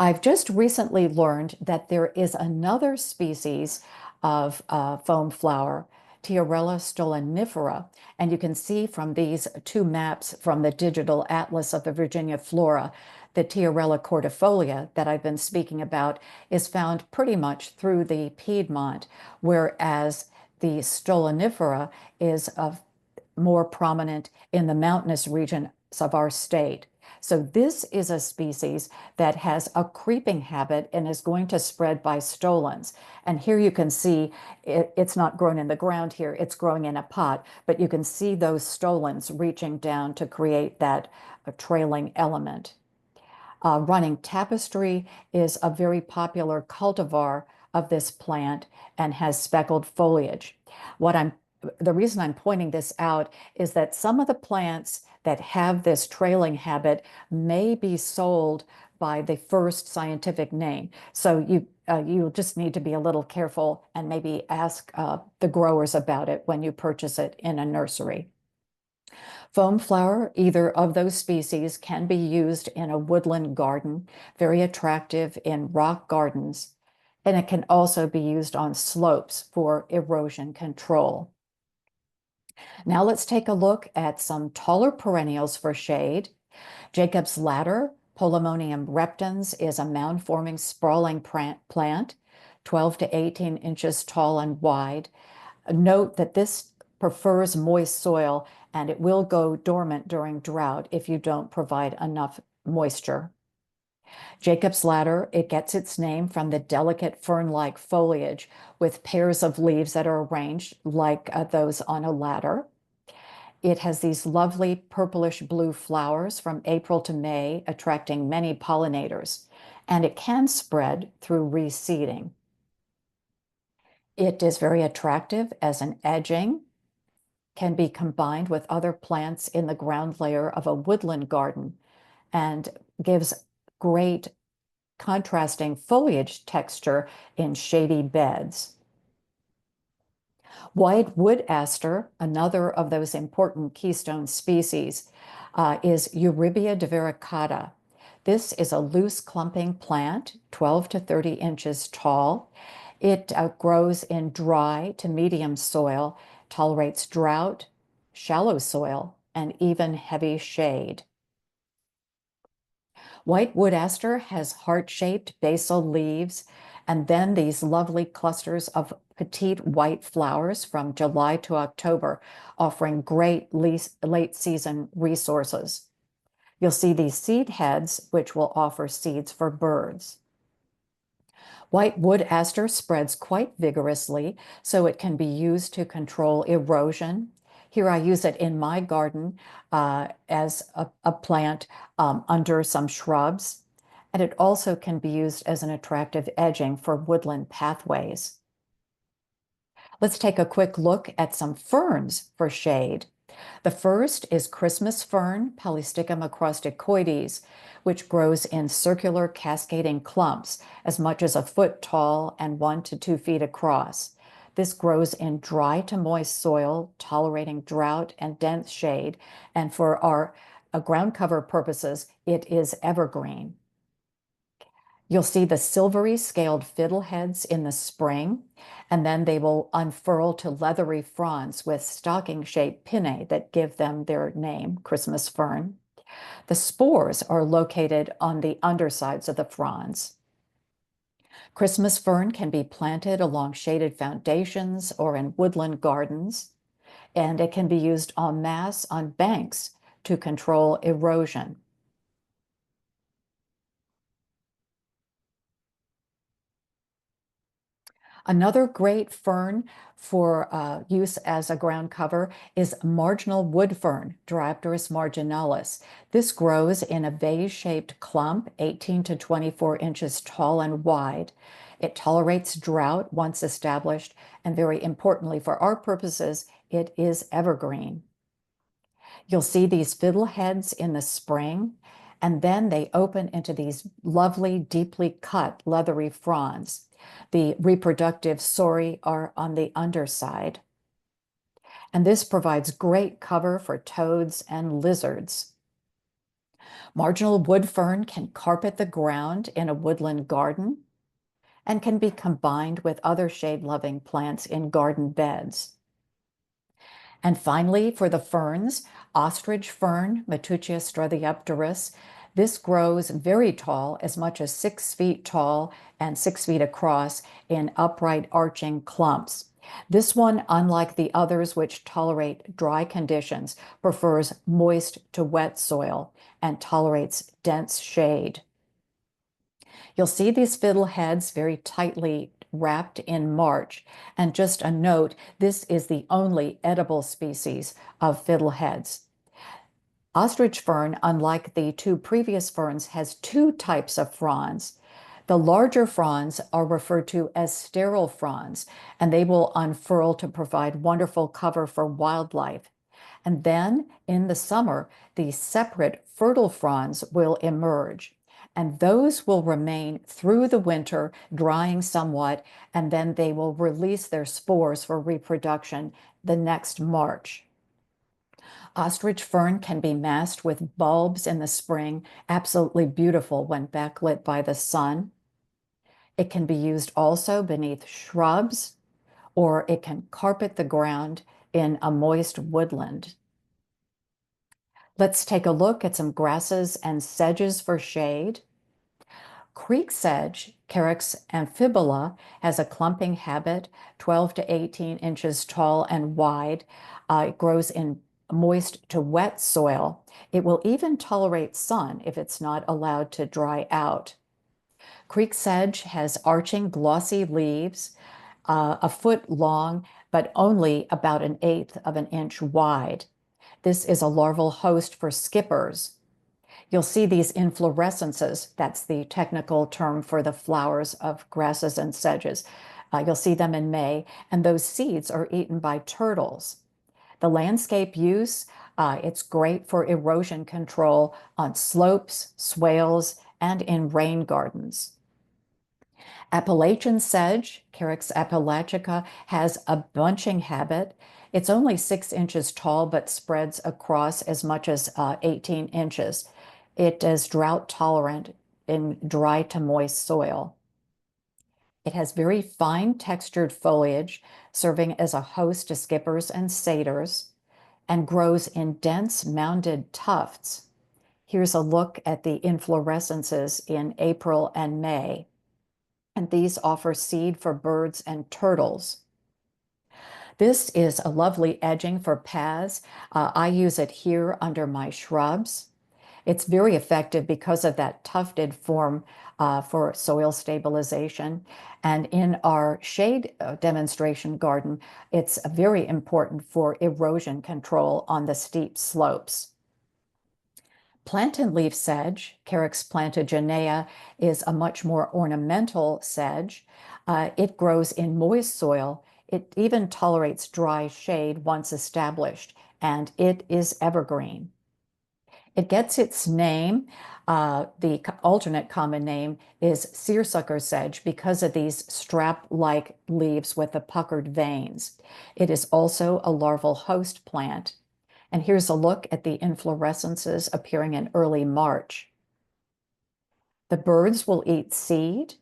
I've just recently learned that there is another species of foam flower, Tiarella stolonifera, and you can see from these 2 maps from the digital atlas of the Virginia flora, the Tiarella cordifolia that I've been speaking about is found pretty much through the Piedmont, whereas the stolonifera is more prominent in the mountainous regions of our state. So this is a species that has a creeping habit and is going to spread by stolons. And here you can see it's not grown in the ground here, it's growing in a pot, but you can see those stolons reaching down to create that trailing element. Running tapestry is a very popular cultivar of this plant and has speckled foliage. The reason I'm pointing this out is that some of the plants that have this trailing habit may be sold by the first scientific name. So you just need to be a little careful and maybe ask the growers about it when you purchase it in a nursery. Foam flower, either of those species, can be used in a woodland garden, very attractive in rock gardens, and it can also be used on slopes for erosion control. Now let's take a look at some taller perennials for shade. Jacob's ladder, Polemonium reptans, is a mound-forming sprawling plant, 12 to 18 inches tall and wide. Note that this prefers moist soil and it will go dormant during drought if you don't provide enough moisture. Jacob's ladder, it gets its name from the delicate fern-like foliage with pairs of leaves that are arranged like those on a ladder. It has these lovely purplish blue flowers from April to May, attracting many pollinators, and it can spread through reseeding. It is very attractive as an edging, can be combined with other plants in the ground layer of a woodland garden, and gives great contrasting foliage texture in shady beds. White wood aster, another of those important keystone species, is Eurybia divaricata. This is a loose clumping plant, 12 to 30 inches tall. It grows in dry to medium soil, tolerates drought, shallow soil, and even heavy shade. White wood aster has heart-shaped basal leaves, and then these lovely clusters of petite white flowers from July to October, offering great late season resources. You'll see these seed heads, which will offer seeds for birds. White wood aster spreads quite vigorously, so it can be used to control erosion. Here I use it in my garden as a plant under some shrubs. And it also can be used as an attractive edging for woodland pathways. Let's take a quick look at some ferns for shade. The first is Christmas fern, Polystichum acrosticoides, which grows in circular cascading clumps as much as a foot tall and 1 to 2 feet across. This grows in dry to moist soil, tolerating drought and dense shade, and for our ground cover purposes, it is evergreen. You'll see the silvery scaled fiddleheads in the spring, and then they will unfurl to leathery fronds with stocking-shaped pinnae that give them their name, Christmas fern. The spores are located on the undersides of the fronds. Christmas fern can be planted along shaded foundations or in woodland gardens, and it can be used en masse on banks to control erosion. Another great fern for use as a ground cover is marginal wood fern, Diopterus marginalis. This grows in a vase-shaped clump, 18 to 24 inches tall and wide. It tolerates drought once established, and very importantly for our purposes, it is evergreen. You'll see these fiddleheads in the spring, and then they open into these lovely, deeply cut, leathery fronds. The reproductive sori are on the underside. And this provides great cover for toads and lizards. Marginal wood fern can carpet the ground in a woodland garden and can be combined with other shade-loving plants in garden beds. And finally, for the ferns, ostrich fern, Matutia strathiopteris. This grows very tall, as much as 6 feet tall and 6 feet across in upright arching clumps. This one, unlike the others which tolerate dry conditions, prefers moist to wet soil and tolerates dense shade. You'll see these fiddleheads very tightly wrapped in March. And just a note, this is the only edible species of fiddleheads. Ostrich fern, unlike the 2 previous ferns, has 2 types of fronds. The larger fronds are referred to as sterile fronds, and they will unfurl to provide wonderful cover for wildlife. And then in the summer, the separate fertile fronds will emerge. And those will remain through the winter, drying somewhat, and then they will release their spores for reproduction the next March. Ostrich fern can be massed with bulbs in the spring, absolutely beautiful when backlit by the sun. It can be used also beneath shrubs, or it can carpet the ground in a moist woodland. Let's take a look at some grasses and sedges for shade. Creek sedge, Carex amphibula, has a clumping habit, 12 to 18 inches tall and wide. It grows in moist to wet soil. It will even tolerate sun if it's not allowed to dry out. Creek sedge has arching glossy leaves, a foot long, but only about 1/8 of an inch wide. This is a larval host for skippers. You'll see these inflorescences. That's the technical term for the flowers of grasses and sedges. You'll see them in May, and those seeds are eaten by turtles. The landscape use, it's great for erosion control on slopes, swales, and in rain gardens. Appalachian sedge, Carex appalachica, has a bunching habit. It's only 6 inches tall, but spreads across as much as 18 inches. It is drought tolerant in dry to moist soil. It has very fine textured foliage, serving as a host to skippers and satyrs, and grows in dense mounded tufts. Here's a look at the inflorescences in April and May. And these offer seed for birds and turtles. This is a lovely edging for paths. I use it here under my shrubs. It's very effective because of that tufted form for soil stabilization. And in our shade demonstration garden, it's very important for erosion control on the steep slopes. Plantain leaf sedge, Carex plantagenea, is a much more ornamental sedge. It grows in moist soil. It even tolerates dry shade once established, and it is evergreen. It gets its name, the alternate common name is seersucker sedge because of these strap-like leaves with the puckered veins. It is also a larval host plant. And here's a look at the inflorescences appearing in early March. The birds will eat seed,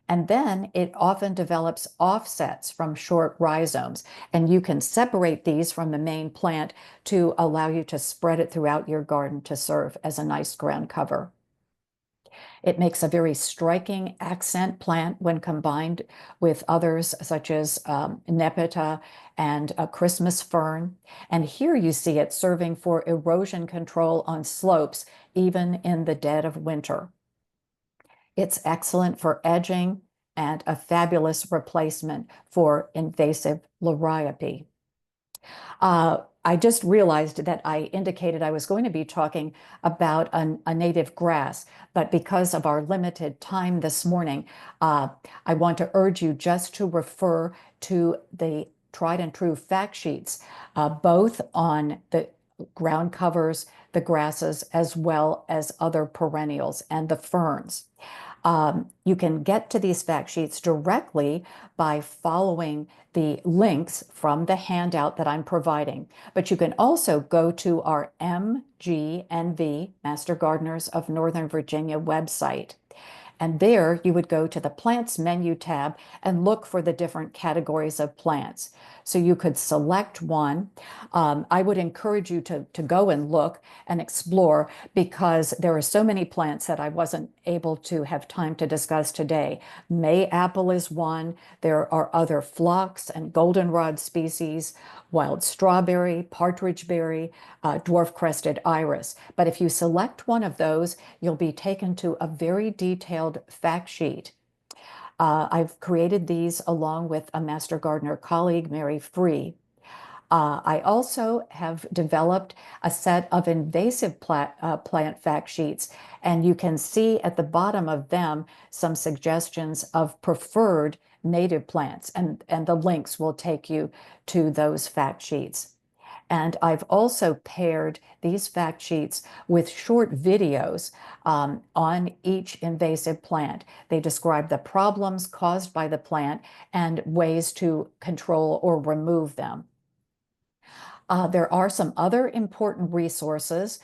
and then it often develops offsets from short rhizomes. And you can separate these from the main plant to allow you to spread it throughout your garden to serve as a nice ground cover. It makes a very striking accent plant when combined with others such as nepeta and a Christmas fern. And here you see it serving for erosion control on slopes, even in the dead of winter. It's excellent for edging and a fabulous replacement for invasive liriope. I just realized that I indicated I was going to be talking about a native grass, but because of our limited time this morning, I want to urge you just to refer to the tried and true fact sheets, both on the ground covers, the grasses, as well as other perennials and the ferns. You can get to these fact sheets directly by following the links from the handout that I'm providing. But you can also go to our MGNV, Master Gardeners of Northern Virginia website. And there you would go to the Plants menu tab and look for the different categories of plants. So you could select one. I would encourage you to go and look and explore because there are so many plants that I wasn't able to have time to discuss today. May apple is one. There are other phlox and goldenrod species, wild strawberry, partridge berry, dwarf crested iris. But if you select one of those, you'll be taken to a very detailed fact sheet. I've created these along with a Master Gardener colleague, Mary Free. I also have developed a set of invasive plant fact sheets, and you can see at the bottom of them some suggestions of preferred native plants, and the links will take you to those fact sheets. And I've also paired these fact sheets with short videos on each invasive plant. They describe the problems caused by the plant and ways to control or remove them. There are some other important resources.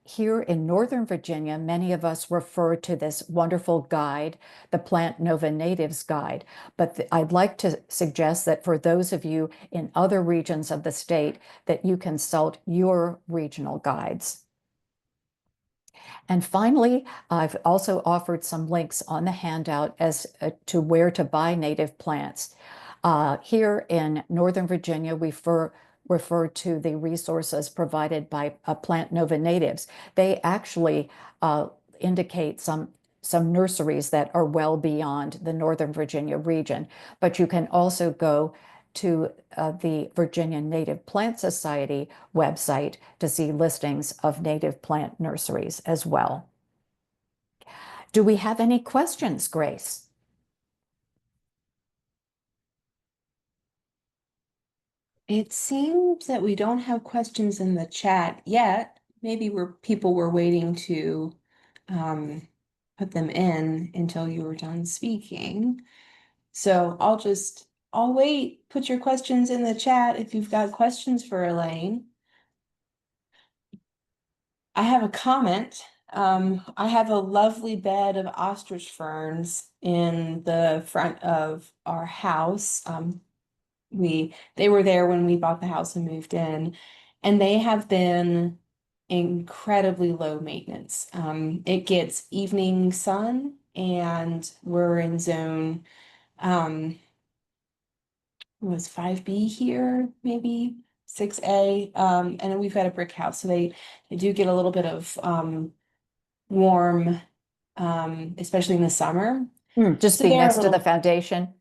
Here in Northern Virginia, many of us refer to this wonderful guide, the Plant Nova Natives Guide. But I'd like to suggest that for those of you in other regions of the state, that you consult your regional guides. And finally, I've also offered some links on the handout as to where to buy native plants. Here in Northern Virginia, we refer to the resources provided by Plant Nova Natives. They actually indicate some nurseries that are well beyond the Northern Virginia region, but you can also go to the Virginia Native Plant Society website to see listings of native plant nurseries as well. Do we have any questions, Grace? It seems that we don't have questions in the chat yet. Maybe people were waiting to um, put them in until you were done speaking. So I'll wait. Put your questions in the chat if you've got questions for Elaine. I have a comment. I have a lovely bed of ostrich ferns in the front of our house. They were there when we bought the house and moved in, and they have been incredibly low maintenance. It gets evening sun, and we're in zone was 5B here, maybe 6A. And then we've got a brick house, so they do get a little bit of warm, especially in the summer. Just So being they're a next to the little, foundation.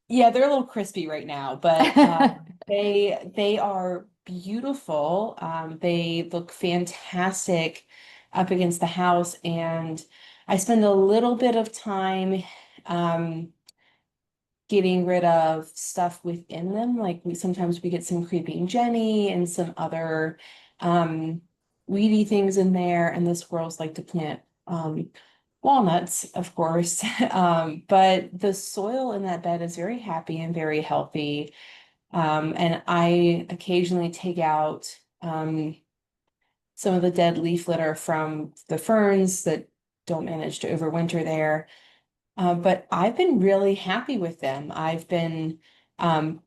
yeah, they're a little crispy right now, but they are beautiful. They look fantastic up against the house, and I spend a little bit of time getting rid of stuff within them. Like sometimes we get some creeping Jenny and some other weedy things in there, and the squirrels like to plant walnuts, of course. But the soil in that bed is very happy and very healthy. And I occasionally take out some of the dead leaf litter from the ferns that don't manage to overwinter there. But I've been really happy with them. I've been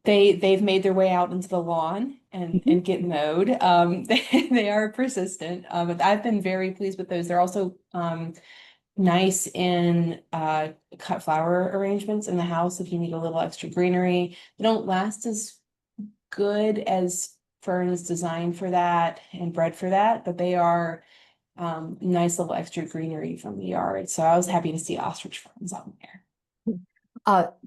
they've made their way out into the lawn and get mowed. They are persistent, but I've been very pleased with those. They're also nice in cut flower arrangements in the house if you need a little extra greenery. They don't last as good as ferns designed for that and bred for that, but they are nice little extra greenery from the yard. So I was happy to see ostrich ferns on there.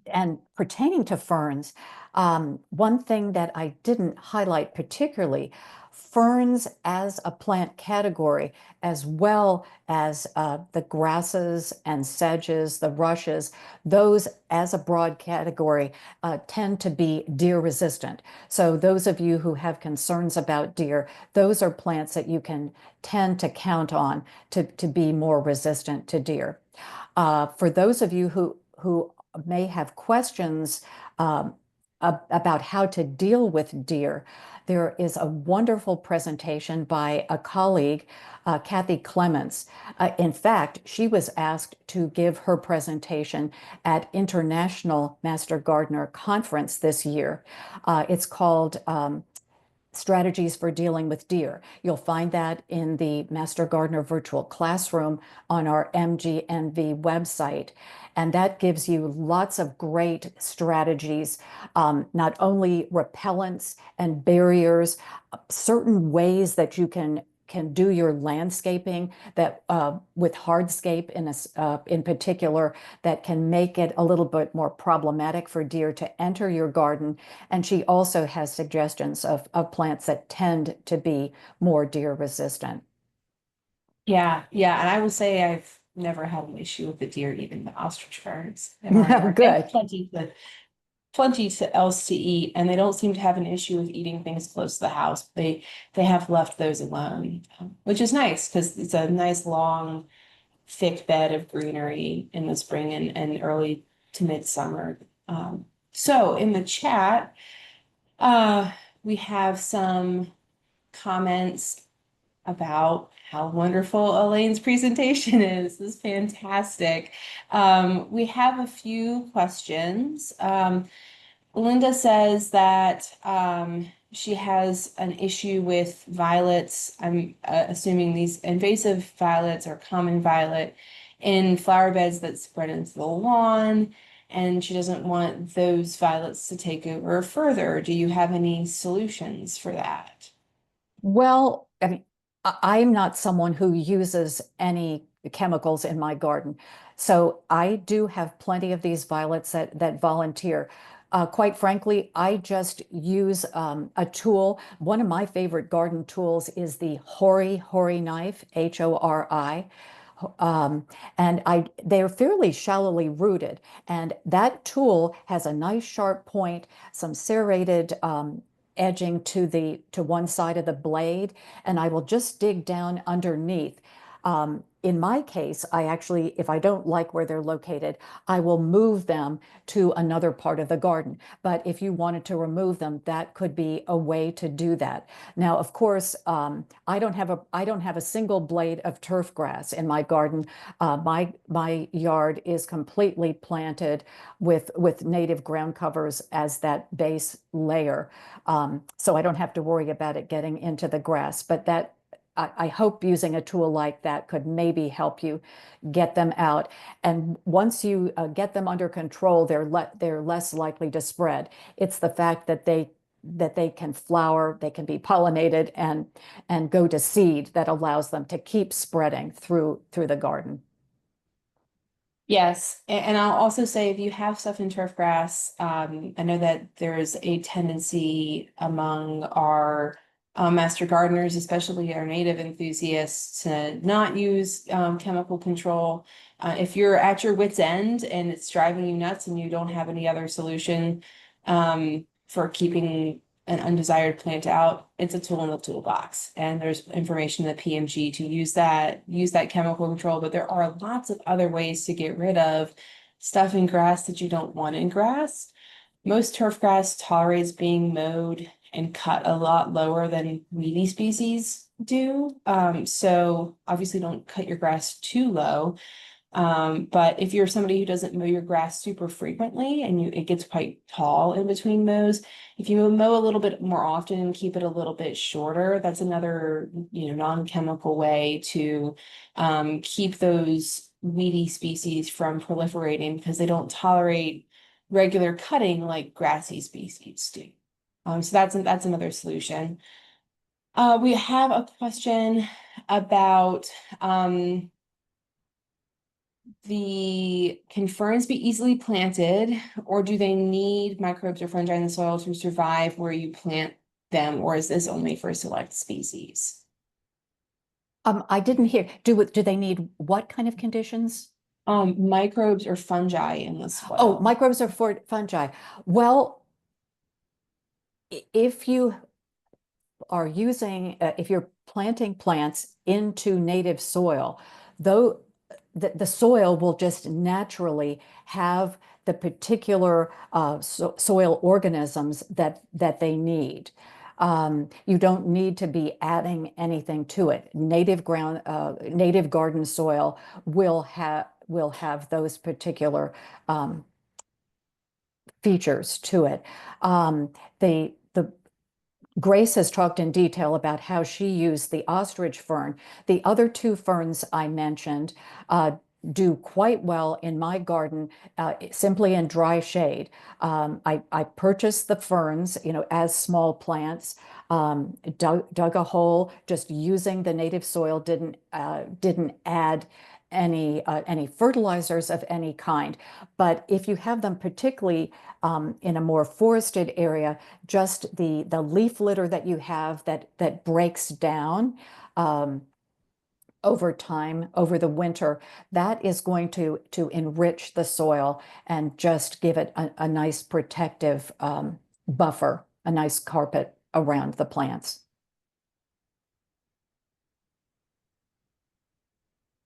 And pertaining to ferns, one thing that I didn't highlight particularly, ferns as a plant category, as well as the grasses and sedges, the rushes, those as a broad category tend to be deer resistant. So those of you who have concerns about deer, those are plants that you can tend to count on to be more resistant to deer. For those of you who may have questions about how to deal with deer, there is a wonderful presentation by a colleague, Kathy Clements. In fact, she was asked to give her presentation at International Master Gardener Conference this year. It's called Strategies for Dealing with Deer. You'll find that in the Master Gardener Virtual Classroom on our MGNV website. And that gives you lots of great strategies, not only repellents and barriers, certain ways that you can do your landscaping that with hardscape in particular that can make it a little bit more problematic for deer to enter your garden. And she also has suggestions of plants that tend to be more deer resistant. Yeah, yeah. And I will say I've never had an issue with the deer eating the ostrich ferns in our yard. They have Good. plenty else to eat, and they don't seem to have an issue with eating things close to the house. They have left those alone, which is nice because it's a nice long, thick bed of greenery in the spring and early to midsummer. So in the chat, we have some comments about how wonderful Elaine's presentation is. This is fantastic. We have a few questions. Linda says that she has an issue with violets. I'm assuming these invasive violets or common violet in flower beds that spread into the lawn, and she doesn't want those violets to take over further. Do you have any solutions for that? Well, I mean, I'm not someone who uses any chemicals in my garden. So I do have plenty of these violets that volunteer. Quite frankly, I just use a tool. One of my favorite garden tools is the Hori knife, Hori. Um, and they're fairly shallowly rooted. And that tool has a nice sharp point, some serrated edging to one side of the blade, and I will just dig down underneath. In my case, I actually, if I don't like where they're located, I will move them to another part of the garden. But if you wanted to remove them, that could be a way to do that. Now, of course, I don't have a single blade of turf grass in my garden. My yard is completely planted with native ground covers as that base layer, so I don't have to worry about it getting into the grass. But I hope using a tool like that could maybe help you get them out. And once you get them under control, they're less likely to spread. It's the fact that they can flower, they can be pollinated and go to seed that allows them to keep spreading through the garden. Yes, and I'll also say if you have stuff in turf grass, I know that there's a tendency among our master gardeners, especially our native enthusiasts, to not use chemical control. If you're at your wit's end and it's driving you nuts and you don't have any other solution for keeping an undesired plant out, it's a tool in the toolbox. And there's information in the PMG to use that chemical control, but there are lots of other ways to get rid of stuff in grass that you don't want in grass. Most turf grass tolerates being mowed and cut a lot lower than weedy species do. So obviously don't cut your grass too low. But if you're somebody who doesn't mow your grass super frequently and it gets quite tall in between mows, if you mow a little bit more often and keep it a little bit shorter, that's another, non-chemical way to keep those weedy species from proliferating because they don't tolerate regular cutting like grassy species do. So that's another solution. We have a question about can ferns be easily planted, or do they need microbes or fungi in the soil to survive where you plant them, or is this only for select species? I didn't hear. Do they need what kind of conditions? Microbes or fungi in the Oh, soil. microbes or fungi. Well, if you are if you're planting plants into native soil, though the soil will just naturally have the particular soil organisms that they need. You don't need to be adding anything to it. Native garden soil will have those particular features to it. The Grace has talked in detail about how she used the ostrich fern. The other two ferns I mentioned do quite well in my garden, simply in dry shade. I purchased the ferns, as small plants, dug a hole, just using the native soil, didn't add any fertilizers of any kind. But if you have them particularly in a more forested area, just the leaf litter that you have that breaks down over time, over the winter, that is going to enrich the soil and just give it a nice protective buffer, a nice carpet around the plants.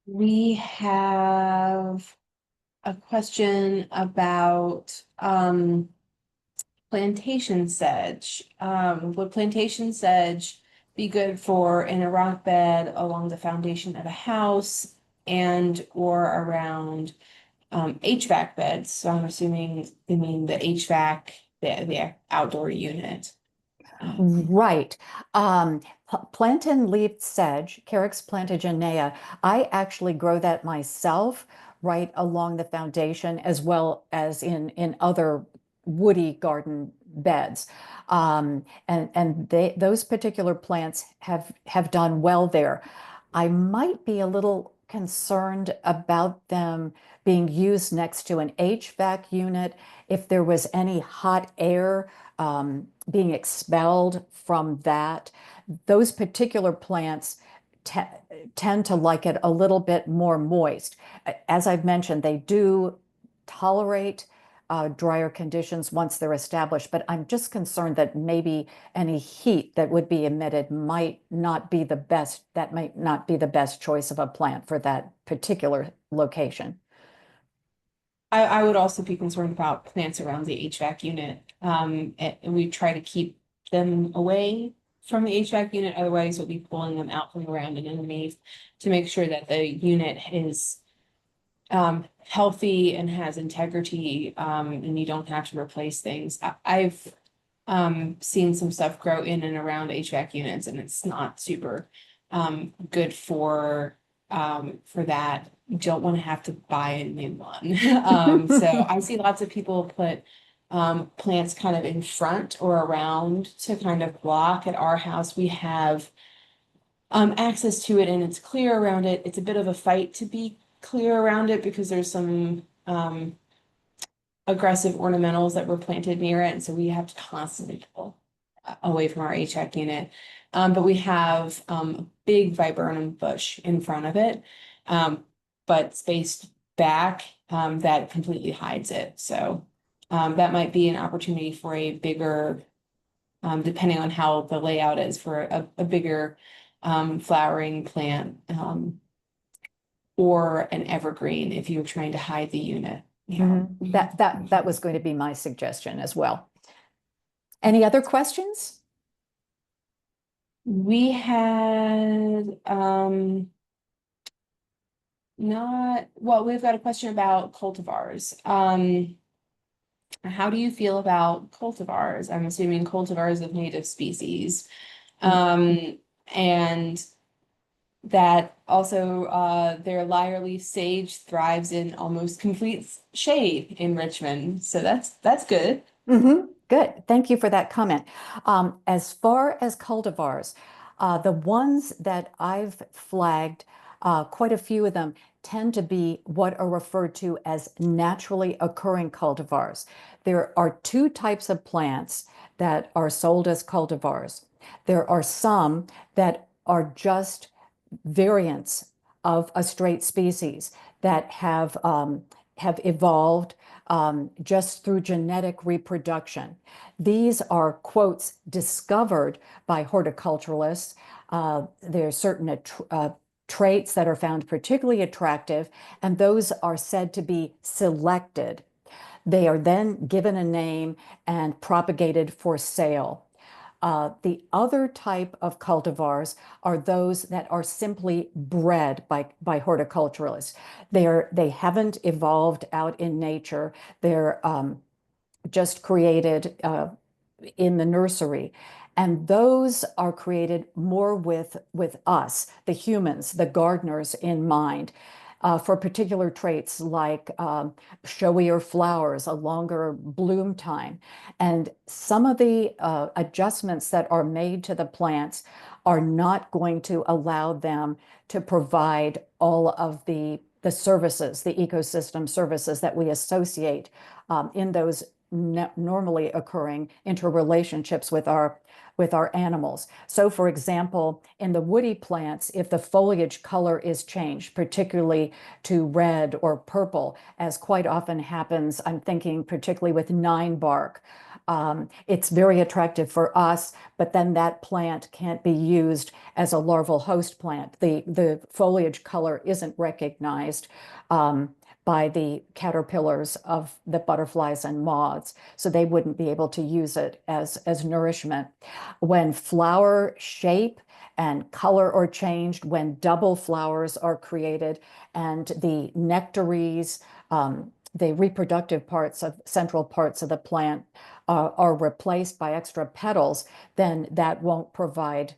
We have a question about plantation sedge. Would plantation sedge be good for in a rock bed along the foundation of a house and or around HVAC beds? So I'm assuming they mean the HVAC, the outdoor unit. Right. Plantain leaved sedge, Carex plantagenea, I actually grow that myself right along the foundation as well as in other woody garden beds. And those particular plants have done well there. I might be a little concerned about them being used next to an HVAC unit. If there was any hot air being expelled from that, those particular plants tend to like it a little bit more moist. As I've mentioned, they do tolerate drier conditions once they're established, but I'm just concerned that maybe any heat that would be emitted might not be the best, that might not be the best choice of a plant for that particular location. I would also be concerned about plants around the HVAC unit. And we try to keep them away from the HVAC unit. Otherwise, we'll be pulling them out from the ground and underneath to make sure that the unit is healthy and has integrity, and you don't have to replace things. I've seen some stuff grow in and around HVAC units, and it's not super good for that. You don't want to have to buy a new one. So I see lots of people put plants kind of in front or around to kind of block. At our house, we have access to it and it's clear around it. It's a bit of a fight to be clear around it because there's some aggressive ornamentals that were planted near it, and so we have to constantly pull away from our HVAC unit. But we have a big viburnum bush in front of it, but spaced back that completely hides it. So that might be an opportunity for a bigger, depending on how the layout is, for a bigger flowering plant, or an evergreen if you're trying to hide the unit. Yeah. That was going to be my suggestion as well. Any other questions? We had we've got a question about cultivars. How do you feel about cultivars? I'm assuming cultivars of native species. And that also their lyre-leaf sage thrives in almost complete shade in Richmond. So that's good. Good. Thank you for that comment. As far as cultivars, the ones that I've flagged, quite a few of them tend to be what are referred to as naturally occurring cultivars. There are two types of plants that are sold as cultivars. There are some that are just variants of a straight species that have evolved just through genetic reproduction. These are, quotes, discovered by horticulturalists. There are certain traits that are found particularly attractive, and those are said to be selected. They are then given a name and propagated for sale. The other type of cultivars are those that are simply bred by horticulturalists. They haven't evolved out in nature. They're just created in the nursery. And those are created more with us, the humans, the gardeners, in mind. For particular traits like showier flowers, a longer bloom time. And some of the adjustments that are made to the plants are not going to allow them to provide all of the services, the ecosystem services that we associate in those normally occurring interrelationships with our animals. So for example, in the woody plants, if the foliage color is changed, particularly to red or purple, as quite often happens, I'm thinking particularly with nine bark, it's very attractive for us, but then that plant can't be used as a larval host plant. The foliage color isn't recognized by the caterpillars of the butterflies and moths, so they wouldn't be able to use it as nourishment. When flower shape and color are changed, when double flowers are created and the nectaries, the reproductive parts of central parts of the plant are replaced by extra petals, then that won't provide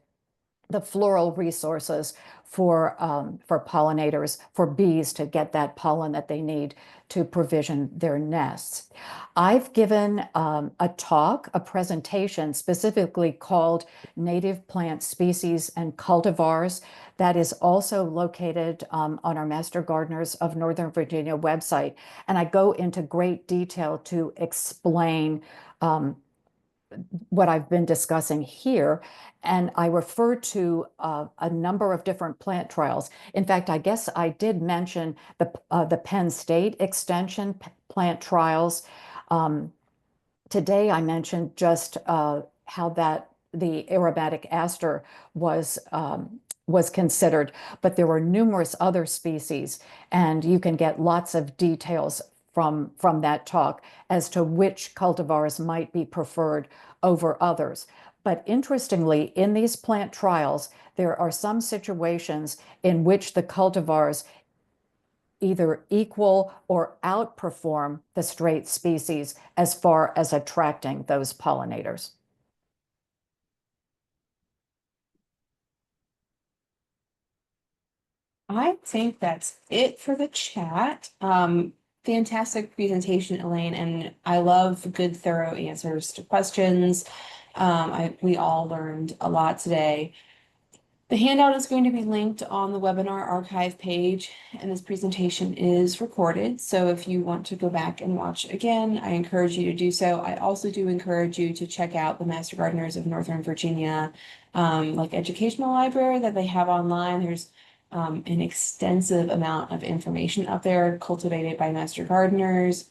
the floral resources for pollinators, for bees to get that pollen that they need to provision their nests. I've given a talk, a presentation specifically called Native Plant Species and Cultivars. That is also located on our Master Gardeners of Northern Virginia website. And I go into great detail to explain what I've been discussing here. And I refer to a number of different plant trials. In fact, I guess I did mention the Penn State Extension plant trials. Today I mentioned just how that the aromatic aster was considered, but there were numerous other species, and you can get lots of details from that talk as to which cultivars might be preferred over others. But interestingly, in these plant trials, there are some situations in which the cultivars either equal or outperform the straight species as far as attracting those pollinators. I think that's it for the chat. Fantastic presentation, Elaine, and I love good, thorough answers to questions. We all learned a lot today. The handout is going to be linked on the webinar archive page, and this presentation is recorded. So if you want to go back and watch again, I encourage you to do so. I also do encourage you to check out the Master Gardeners of Northern Virginia, educational library that they have online. There's an extensive amount of information up there cultivated by Master Gardeners,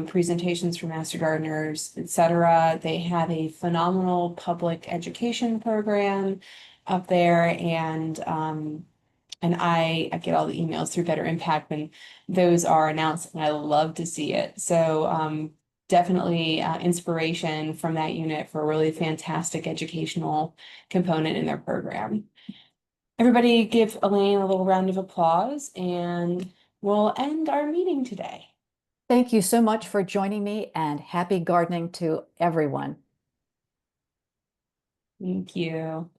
presentations from Master Gardeners, etc. They have a phenomenal public education program up there, and I get all the emails through Better Impact when those are announced, and I love to see it. So definitely inspiration from that unit for a really fantastic educational component in their program. Everybody give Elaine a little round of applause, and we'll end our meeting today. Thank you so much for joining me, and happy gardening to everyone. Thank you.